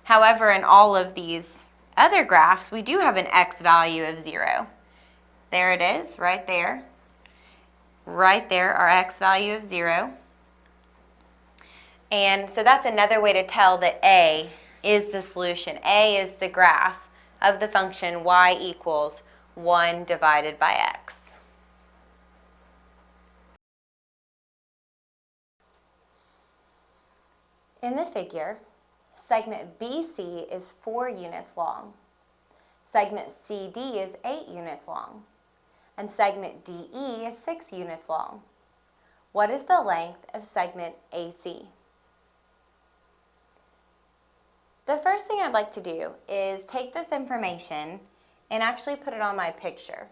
However, in all of these other graphs, we do have an x value of 0. There it is, right there. Right there, our x value of 0. And so that's another way to tell that A is the solution. A is the graph of the function y equals 1 divided by x. In the figure, segment BC is 4 units long. Segment CD is 8 units long. And segment DE is 6 units long. What is the length of segment AC? The first thing I'd like to do is take this information and actually put it on my picture.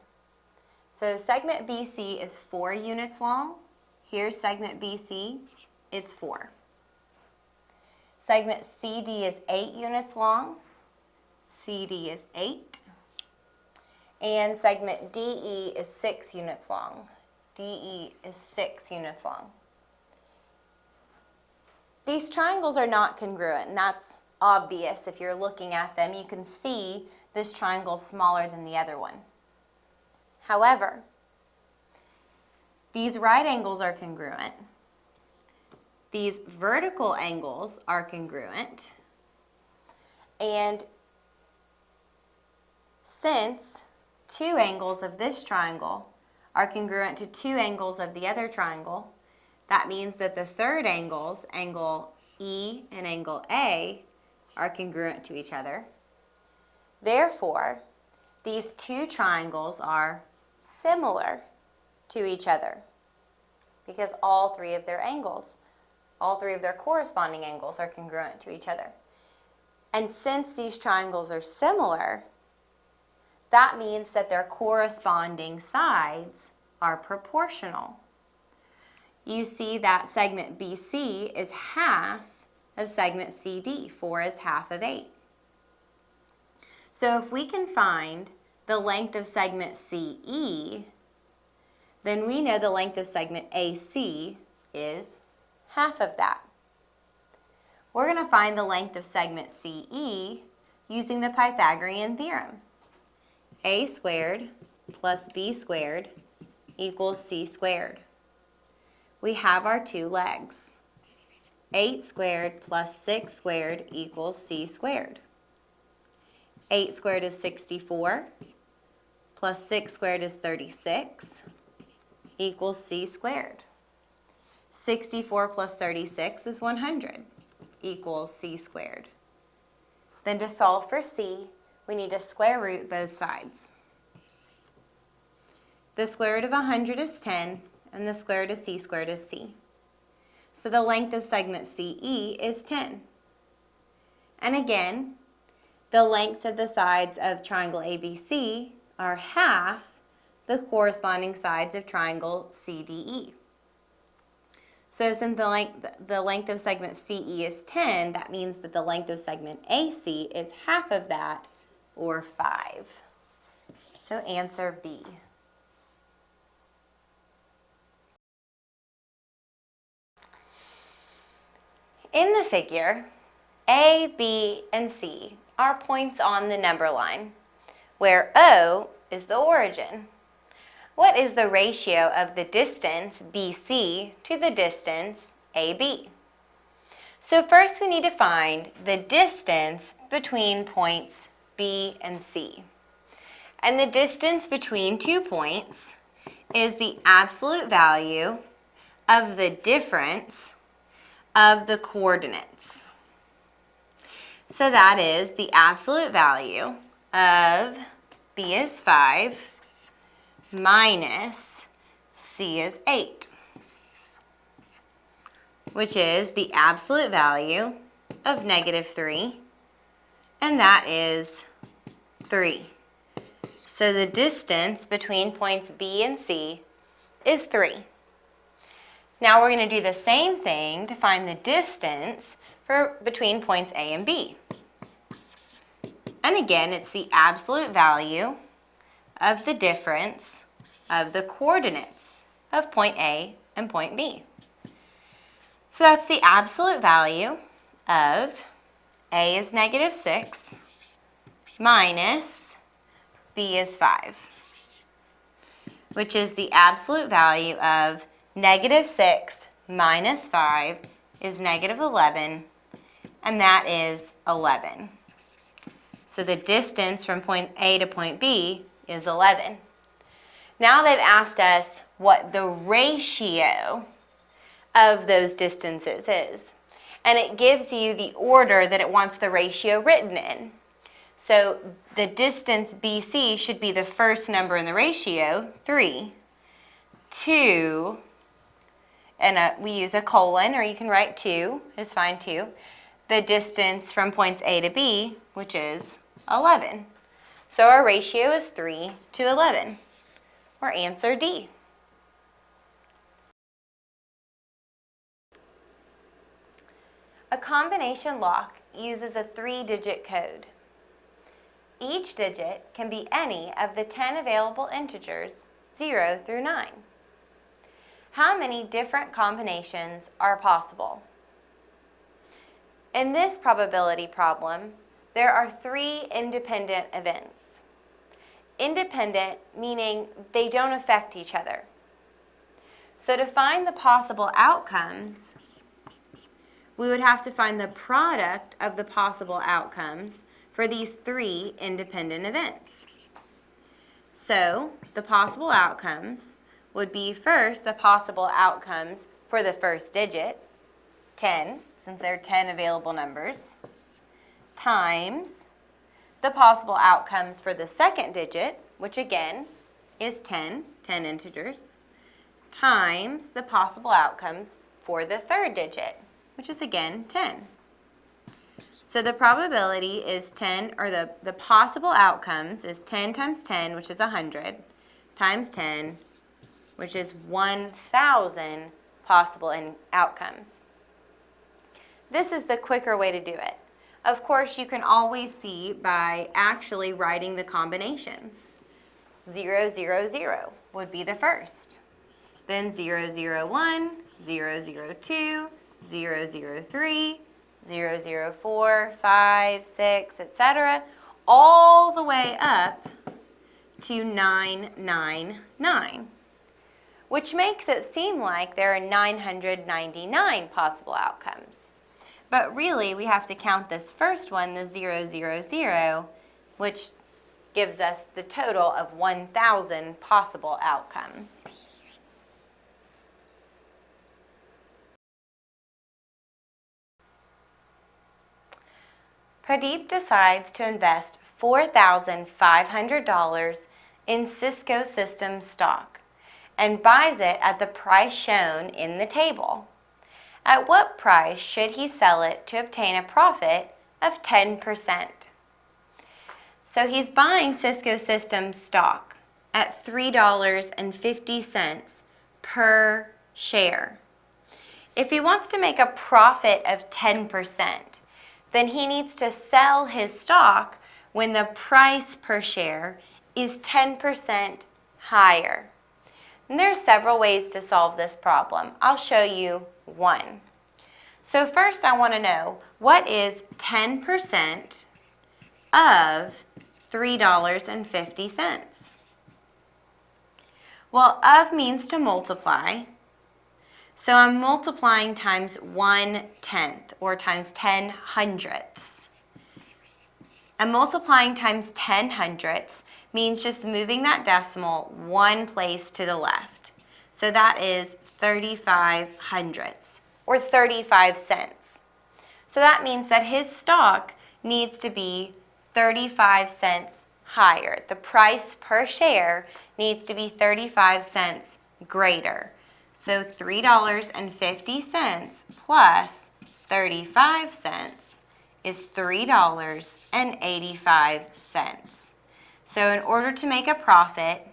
So segment BC is 4 units long. Here's segment BC, it's 4. Segment CD is 8 units long. CD is 8. And segment DE is 6 units long. DE is 6 units long. These triangles are not congruent, and that's obvious if you're looking at them. You can see this triangle smaller than the other one. However, these right angles are congruent. These vertical angles are congruent. And since 2 angles of this triangle are congruent to 2 angles of the other triangle, that means that the third angles, angle E and angle A, are congruent to each other. Therefore, these 2 triangles are similar to each other because all 3 of their angles, all 3 of their corresponding angles are congruent to each other. And since these triangles are similar, that means that their corresponding sides are proportional. You see that segment BC is half of segment CD. 4 is half of 8. So if we can find the length of segment CE, then we know the length of segment AC is half of that. We're going to find the length of segment CE using the Pythagorean theorem. A squared plus B squared equals C squared. We have our 2 legs. 8 squared plus 6 squared equals C squared. 8 squared is 64 plus 6 squared is 36 equals C squared. 64 plus 36 is 100 equals C squared. Then to solve for C, we need to square root both sides. The square root of 100 is 10, and the square root of C squared is C. So the length of segment CE is 10. And again, the lengths of the sides of triangle ABC are half the corresponding sides of triangle CDE. So since the length of segment CE is 10, that means that the length of segment AC is half of that, or 5. So answer B. In the figure, A, B, and C are points on the number line, where O is the origin. What is the ratio of the distance BC to the distance AB? So first we need to find the distance between points B and C. And the distance between 2 points is the absolute value of the difference of the coordinates. So that is the absolute value of B is 5 minus C is 8, which is the absolute value of -3, and that is 3. So the distance between points B and C is 3. Now we're going to do the same thing to find the distance between points A and B. And again, it's the absolute value of the difference of the coordinates of point A and point B. So that's the absolute value of A is -6 minus B is 5, which is the absolute value of -6 minus 5 is -11, and that is 11. So the distance from point A to point B is 11. Now they've asked us what the ratio of those distances is. And it gives you the order that it wants the ratio written in. So the distance BC should be the first number in the ratio, 3, to, and we use a colon, or you can write 2, it's fine too, the distance from points A to B, which is 11. So our ratio is 3 to 11, or answer D. A combination lock uses a 3-digit code. Each digit can be any of the 10 available integers 0 through 9. How many different combinations are possible? In this probability problem, there are 3 independent events. Independent meaning they don't affect each other. So to find the possible outcomes, we would have to find the product of the possible outcomes for these 3 independent events. So the possible outcomes would be first the possible outcomes for the first digit, 10, since there are 10 available numbers, times the possible outcomes for the second digit, which again is 10 integers, times the possible outcomes for the third digit, which is again 10. So the probability is 10, or the possible outcomes is 10 times 10, which is 100, times 10, which is 1,000 possible outcomes. This is the quicker way to do it. Of course, you can always see by actually writing the combinations. 0, 0, 0 would be the first. Then 0, 0, 1, 0, 0, 2, 0, 0, 3, 0, 0, 4, 5, 6, etc., all the way up to 999, which makes it seem like there are 999 possible outcomes. But really, we have to count this first one, the 0, 0, 0, which gives us the total of 1,000 possible outcomes. Pradeep decides to invest $4,500 in Cisco Systems stock and buys it at the price shown in the table. At what price should he sell it to obtain a profit of 10%? So he's buying Cisco Systems stock at $3.50 per share. If he wants to make a profit of 10%, then he needs to sell his stock when the price per share is 10% higher. And there are several ways to solve this problem. I'll show you one. So first I want to know, what is 10% of $3.50? Well, of means to multiply. So I'm multiplying times 1/10 or times 10/100ths. And multiplying times 10/100ths means just moving that decimal one place to the left. So that is 35/100ths or 35 cents. So that means that his stock needs to be 35 cents higher. The price per share needs to be 35 cents greater. So $3.50 plus 35 cents is $3.85. So in order to make a profit,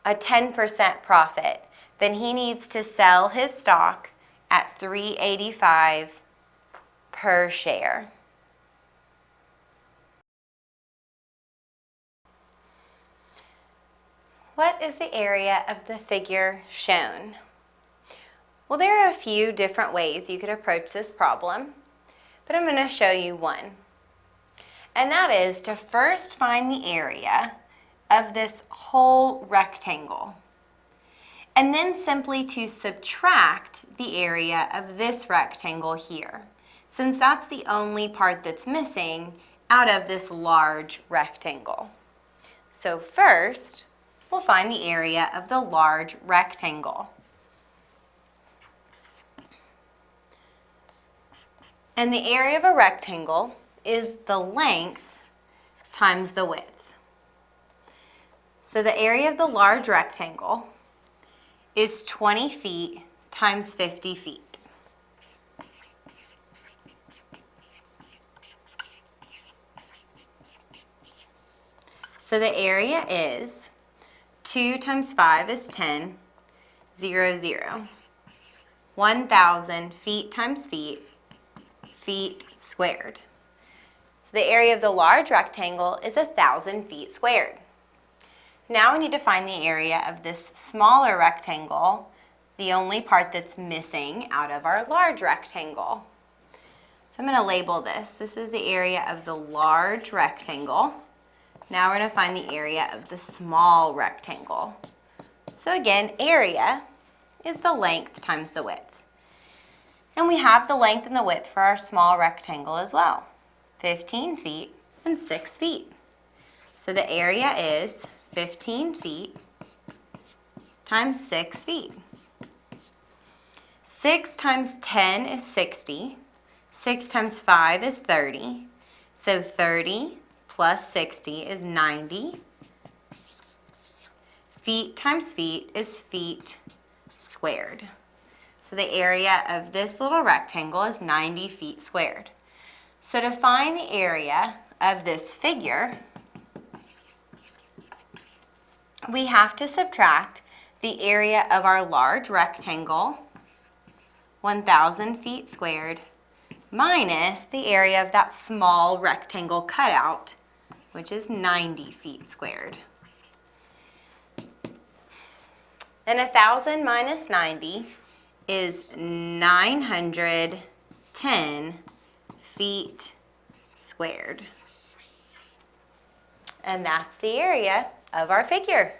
a 10% profit, then he needs to sell his stock at $3.85 per share. What is the area of the figure shown? Well, there are a few different ways you could approach this problem, but I'm going to show you one. And that is to first find the area of this whole rectangle, and then simply to subtract the area of this rectangle here, since that's the only part that's missing out of this large rectangle. So first, we'll find the area of the large rectangle. And the area of a rectangle is the length times the width. So the area of the large rectangle is 20 feet times 50 feet. So the area is 2 times 5 is 10, 0, 0. 1,000 feet times feet, feet squared. So the area of the large rectangle is 1,000 feet squared. Now we need to find the area of this smaller rectangle, the only part that's missing out of our large rectangle. So I'm going to label this. This is the area of the large rectangle. Now we're going to find the area of the small rectangle. So again, area is the length times the width. And we have the length and the width for our small rectangle as well, 15 feet and 6 feet. So the area is 15 feet times 6 feet. 6 times 10 is 60. 6 times 5 is 30. So 30 plus 60 is 90. Feet times feet is feet squared. So the area of this little rectangle is 90 feet squared. So to find the area of this figure, we have to subtract the area of our large rectangle, 1,000 feet squared, minus the area of that small rectangle cutout, which is 90 feet squared. And 1,000 minus 90 is 910 feet squared. And that's the area of our figure.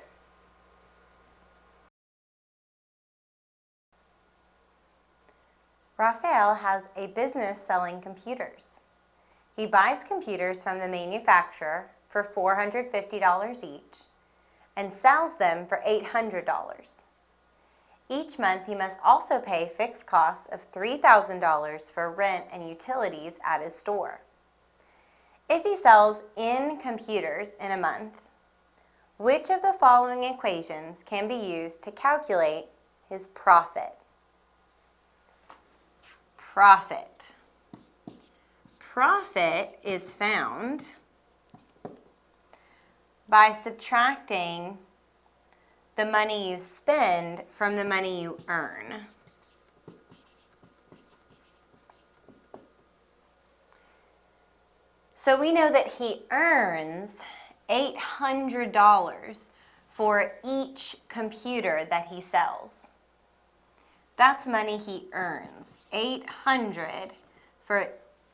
Raphael has a business selling computers. He buys computers from the manufacturer for $450 each and sells them for $800. Each month he must also pay fixed costs of $3,000 for rent and utilities at his store. If he sells N computers in a month, which of the following equations can be used to calculate his profit? Profit. Profit is found by subtracting the money you spend from the money you earn. So we know that he earns $800 for each computer that he sells. That's money he earns, $800 for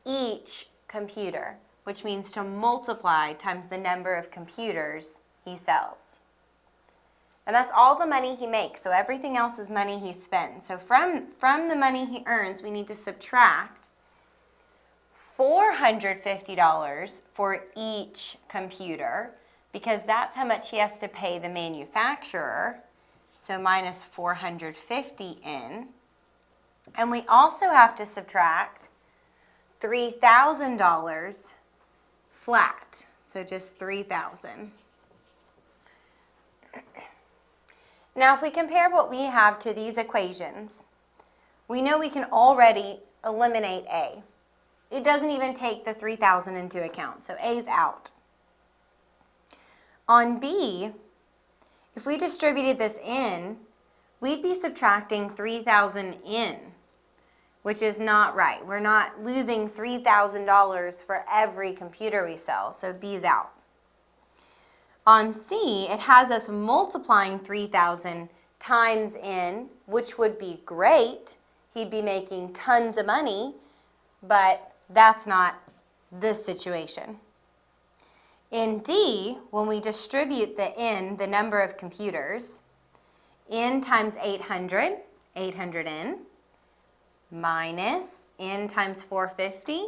each computer, which means to multiply times the number of computers he sells. And that's all the money he makes, so everything else is money he spends. So from the money he earns, we need to subtract $450 for each computer, because that's how much he has to pay the manufacturer. So minus 450 in. And we also have to subtract $3,000 flat. So just $3,000. Now if we compare what we have to these equations, we know we can already eliminate A. It doesn't even take the 3,000 into account, so A's out. On B, if we distributed this in, we'd be subtracting 3,000 in, which is not right. We're not losing $3,000 for every computer we sell, so B's out. On C, it has us multiplying 3,000 times in, which would be great. He'd be making tons of money, but that's not this situation. In D, when we distribute the n, the number of computers, n times 800, 800 n, minus n times 450,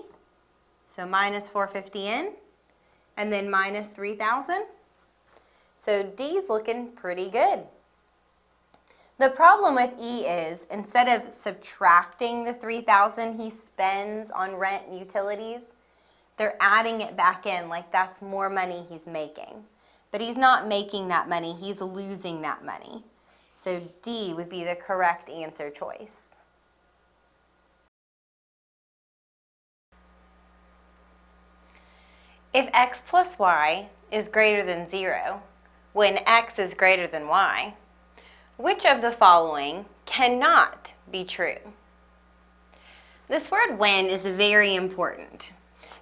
so minus 450 n, and then minus 3,000. So D's looking pretty good. The problem with E is, instead of subtracting the 3,000 he spends on rent and utilities, they're adding it back in like that's more money he's making. But he's not making that money, he's losing that money. So D would be the correct answer choice. If x plus y is greater than 0, when x is greater than y, which of the following cannot be true? This word when is very important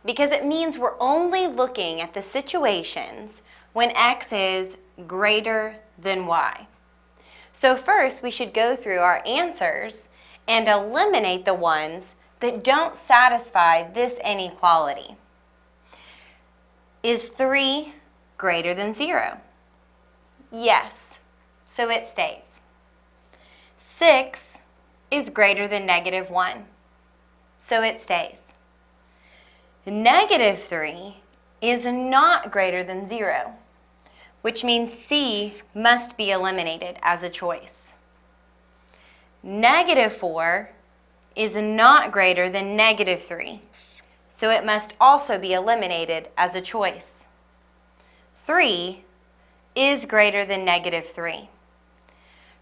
because it means we're only looking at the situations when x is greater than y. So first we should go through our answers and eliminate the ones that don't satisfy this inequality. Is 3 greater than 0? Yes, so it stays. 6 is greater than negative 1, so it stays. Negative 3 is not greater than 0, which means C must be eliminated as a choice. Negative 4 is not greater than negative 3, so it must also be eliminated as a choice. 3 is greater than negative 3.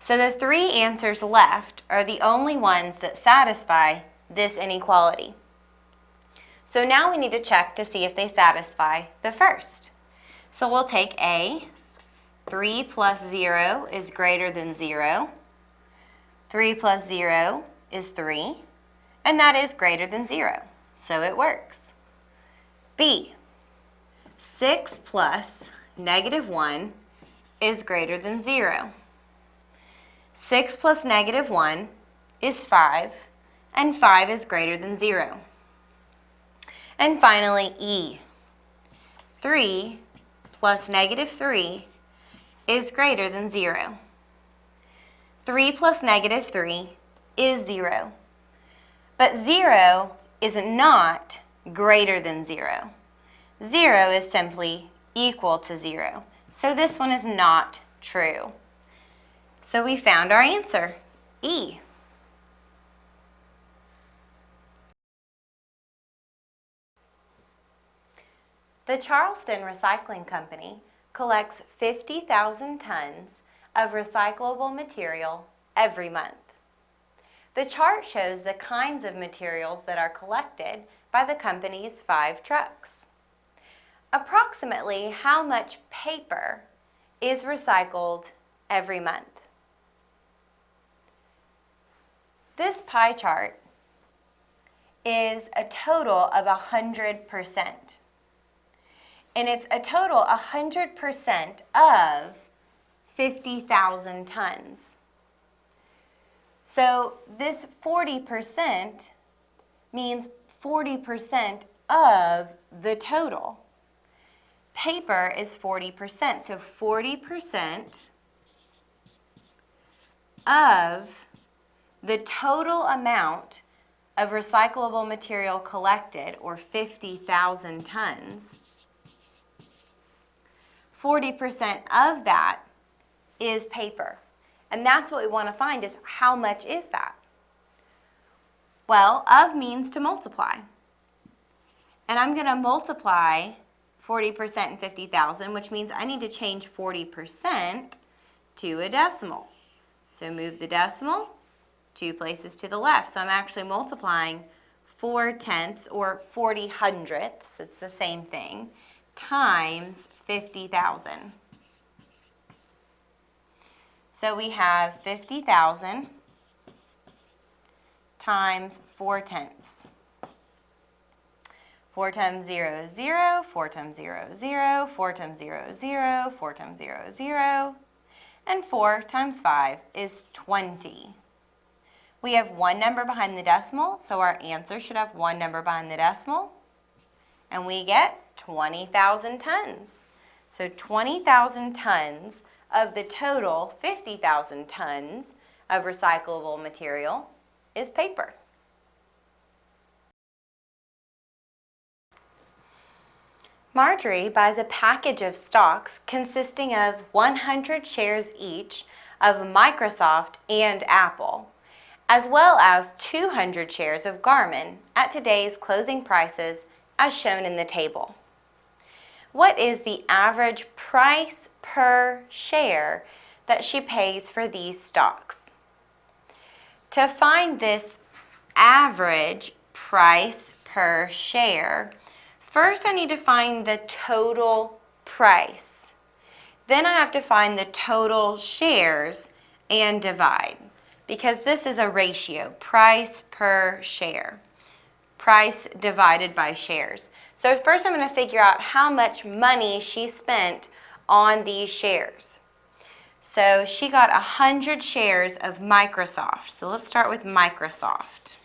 So the 3 answers left are the only ones that satisfy this inequality. So now we need to check to see if they satisfy the first. So we'll take A, 3 plus 0 is greater than 0. 3 plus 0 is 3, and that is greater than 0, so it works. B, 6 plus negative 1 is greater than 0. 6 plus negative 1 is 5, and 5 is greater than 0. And finally, E, 3 plus negative 3 is greater than 0. 3 plus negative 3 is 0. But 0 is not greater than 0. 0 is simply equal to 0. So this one is not true. So we found our answer, E. The Charleston Recycling Company collects 50,000 tons of recyclable material every month. The chart shows the kinds of materials that are collected by the company's 5 trucks. Approximately how much paper is recycled every month? This pie chart is a total of 100%. and it's a total 100% of 50,000 tons. So this 40% means 40% of the total. Paper is 40%, so 40% of the total amount of recyclable material collected, or 50,000 tons, 40% of that is paper. And that's what we want to find, is how much is that? Well, of means to multiply. And I'm going to multiply 40% and 50,000, which means I need to change 40% to a decimal. So move the decimal 2 places to the left. So I'm actually multiplying 4/10, or 40/100ths, it's the same thing, times 50,000. So we have 50,000 times 4/10. 4 times 0 is 0, 4 times 0 is 0, 4 times 0 is 0, 4 times 0 is 0, and 4 times 5 is 20. We have one number behind the decimal, so our answer should have one number behind the decimal, and we get 20,000 tons. So 20,000 tons of the total 50,000 tons of recyclable material is paper. Marjorie buys a package of stocks consisting of 100 shares each of Microsoft and Apple, as well as 200 shares of Garmin at today's closing prices as shown in the table. What is the average price per share that she pays for these stocks? To find this average price per share, first I need to find the total price. Then I have to find the total shares and divide, because this is a ratio, price per share. Price divided by shares. So first I'm going to figure out how much money she spent on these shares. So she got 100 shares of Microsoft. So let's start with Microsoft.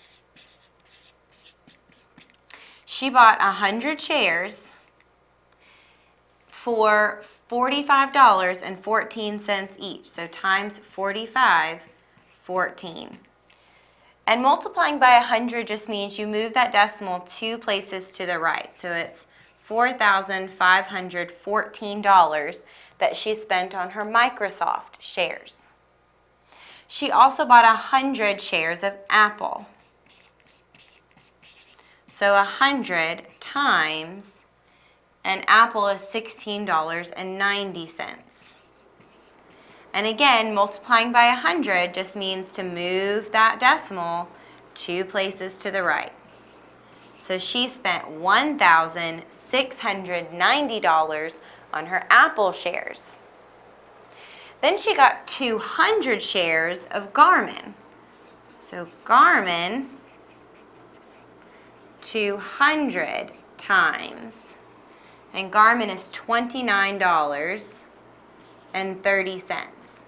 She bought 100 shares for $45.14 each. So times 45, 14. And multiplying by 100 just means you move that decimal 2 places to the right. So it's $4,514 that she spent on her Microsoft shares. She also bought 100 shares of Apple. So 100 times, and Apple is $16.90. And again, multiplying by 100 just means to move that decimal 2 places to the right. So she spent $1,690 on her Apple shares. Then she got 200 shares of Garmin. So Garmin, 200 times, and Garmin is $29.30.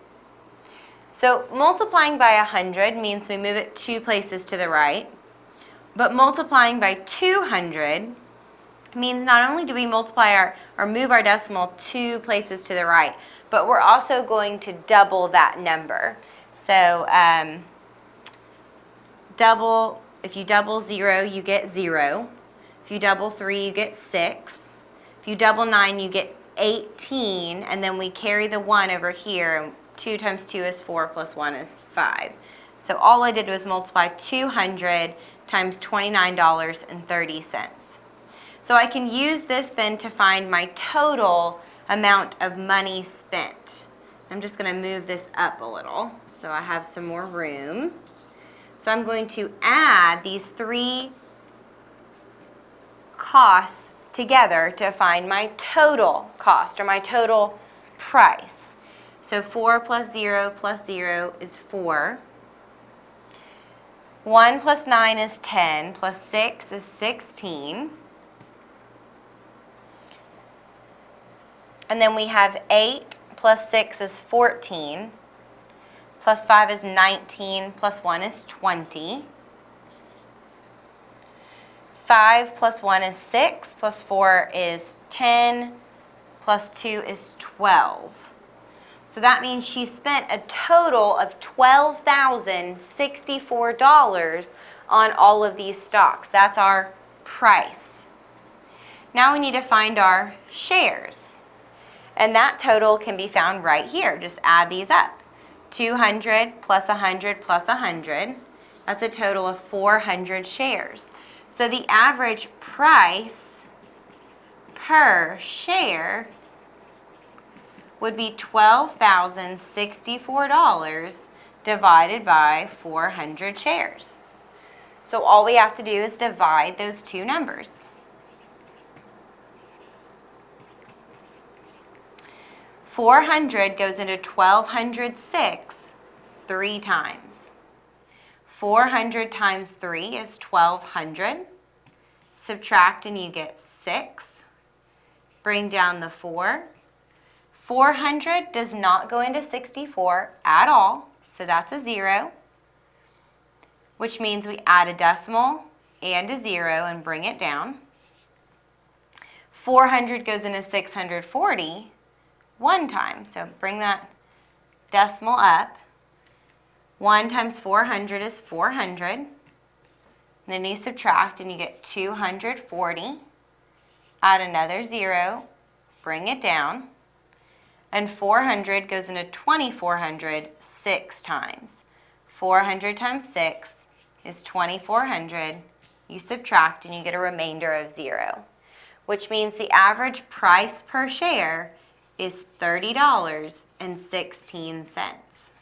So multiplying by 100 means we move it 2 places to the right, but multiplying by 200 means not only do we multiply or move our decimal 2 places to the right, but we're also going to double that number. So if you double 0, you get 0. If you double 3, you get 6. If you double 9, you get 18, and then we carry the 1 over here, and 2 times 2 is 4 plus 1 is 5. So all I did was multiply 200 times $29.30. So I can use this then to find my total amount of money spent. I'm just going to move this up a little so I have some more room. So I'm going to add these 3 costs together to find my total cost, or my total price. So 4 plus 0 is 4. 1 plus 9 is 10, plus 6 is 16. And then we have 8 plus 6 is 14, plus 5 is 19, plus 1 is 20. 5 plus 1 is 6, plus 4 is 10, plus 2 is 12. So that means she spent a total of $12,064 on all of these stocks. That's our price. Now we need to find our shares. And that total can be found right here. Just add these up. 200 plus 100 plus 100. That's a total of 400 shares. So the average price per share would be $12,064 divided by 400 shares. So all we have to do is divide those two numbers. 400 goes into 1206 3 times. 400 times 3 is 1200. Subtract and you get 6. Bring down the 4. 400 does not go into 64 at all, so that's a 0, which means we add a decimal and a 0 and bring it down. 400 goes into 640 1 time, so bring that decimal up. 1 times 400 is 400. Then you subtract and you get 240. Add another 0, bring it down. And 400 goes into 2400 6 times. 400 times 6 is 2400. You subtract and you get a remainder of 0, which means the average price per share is $30.16.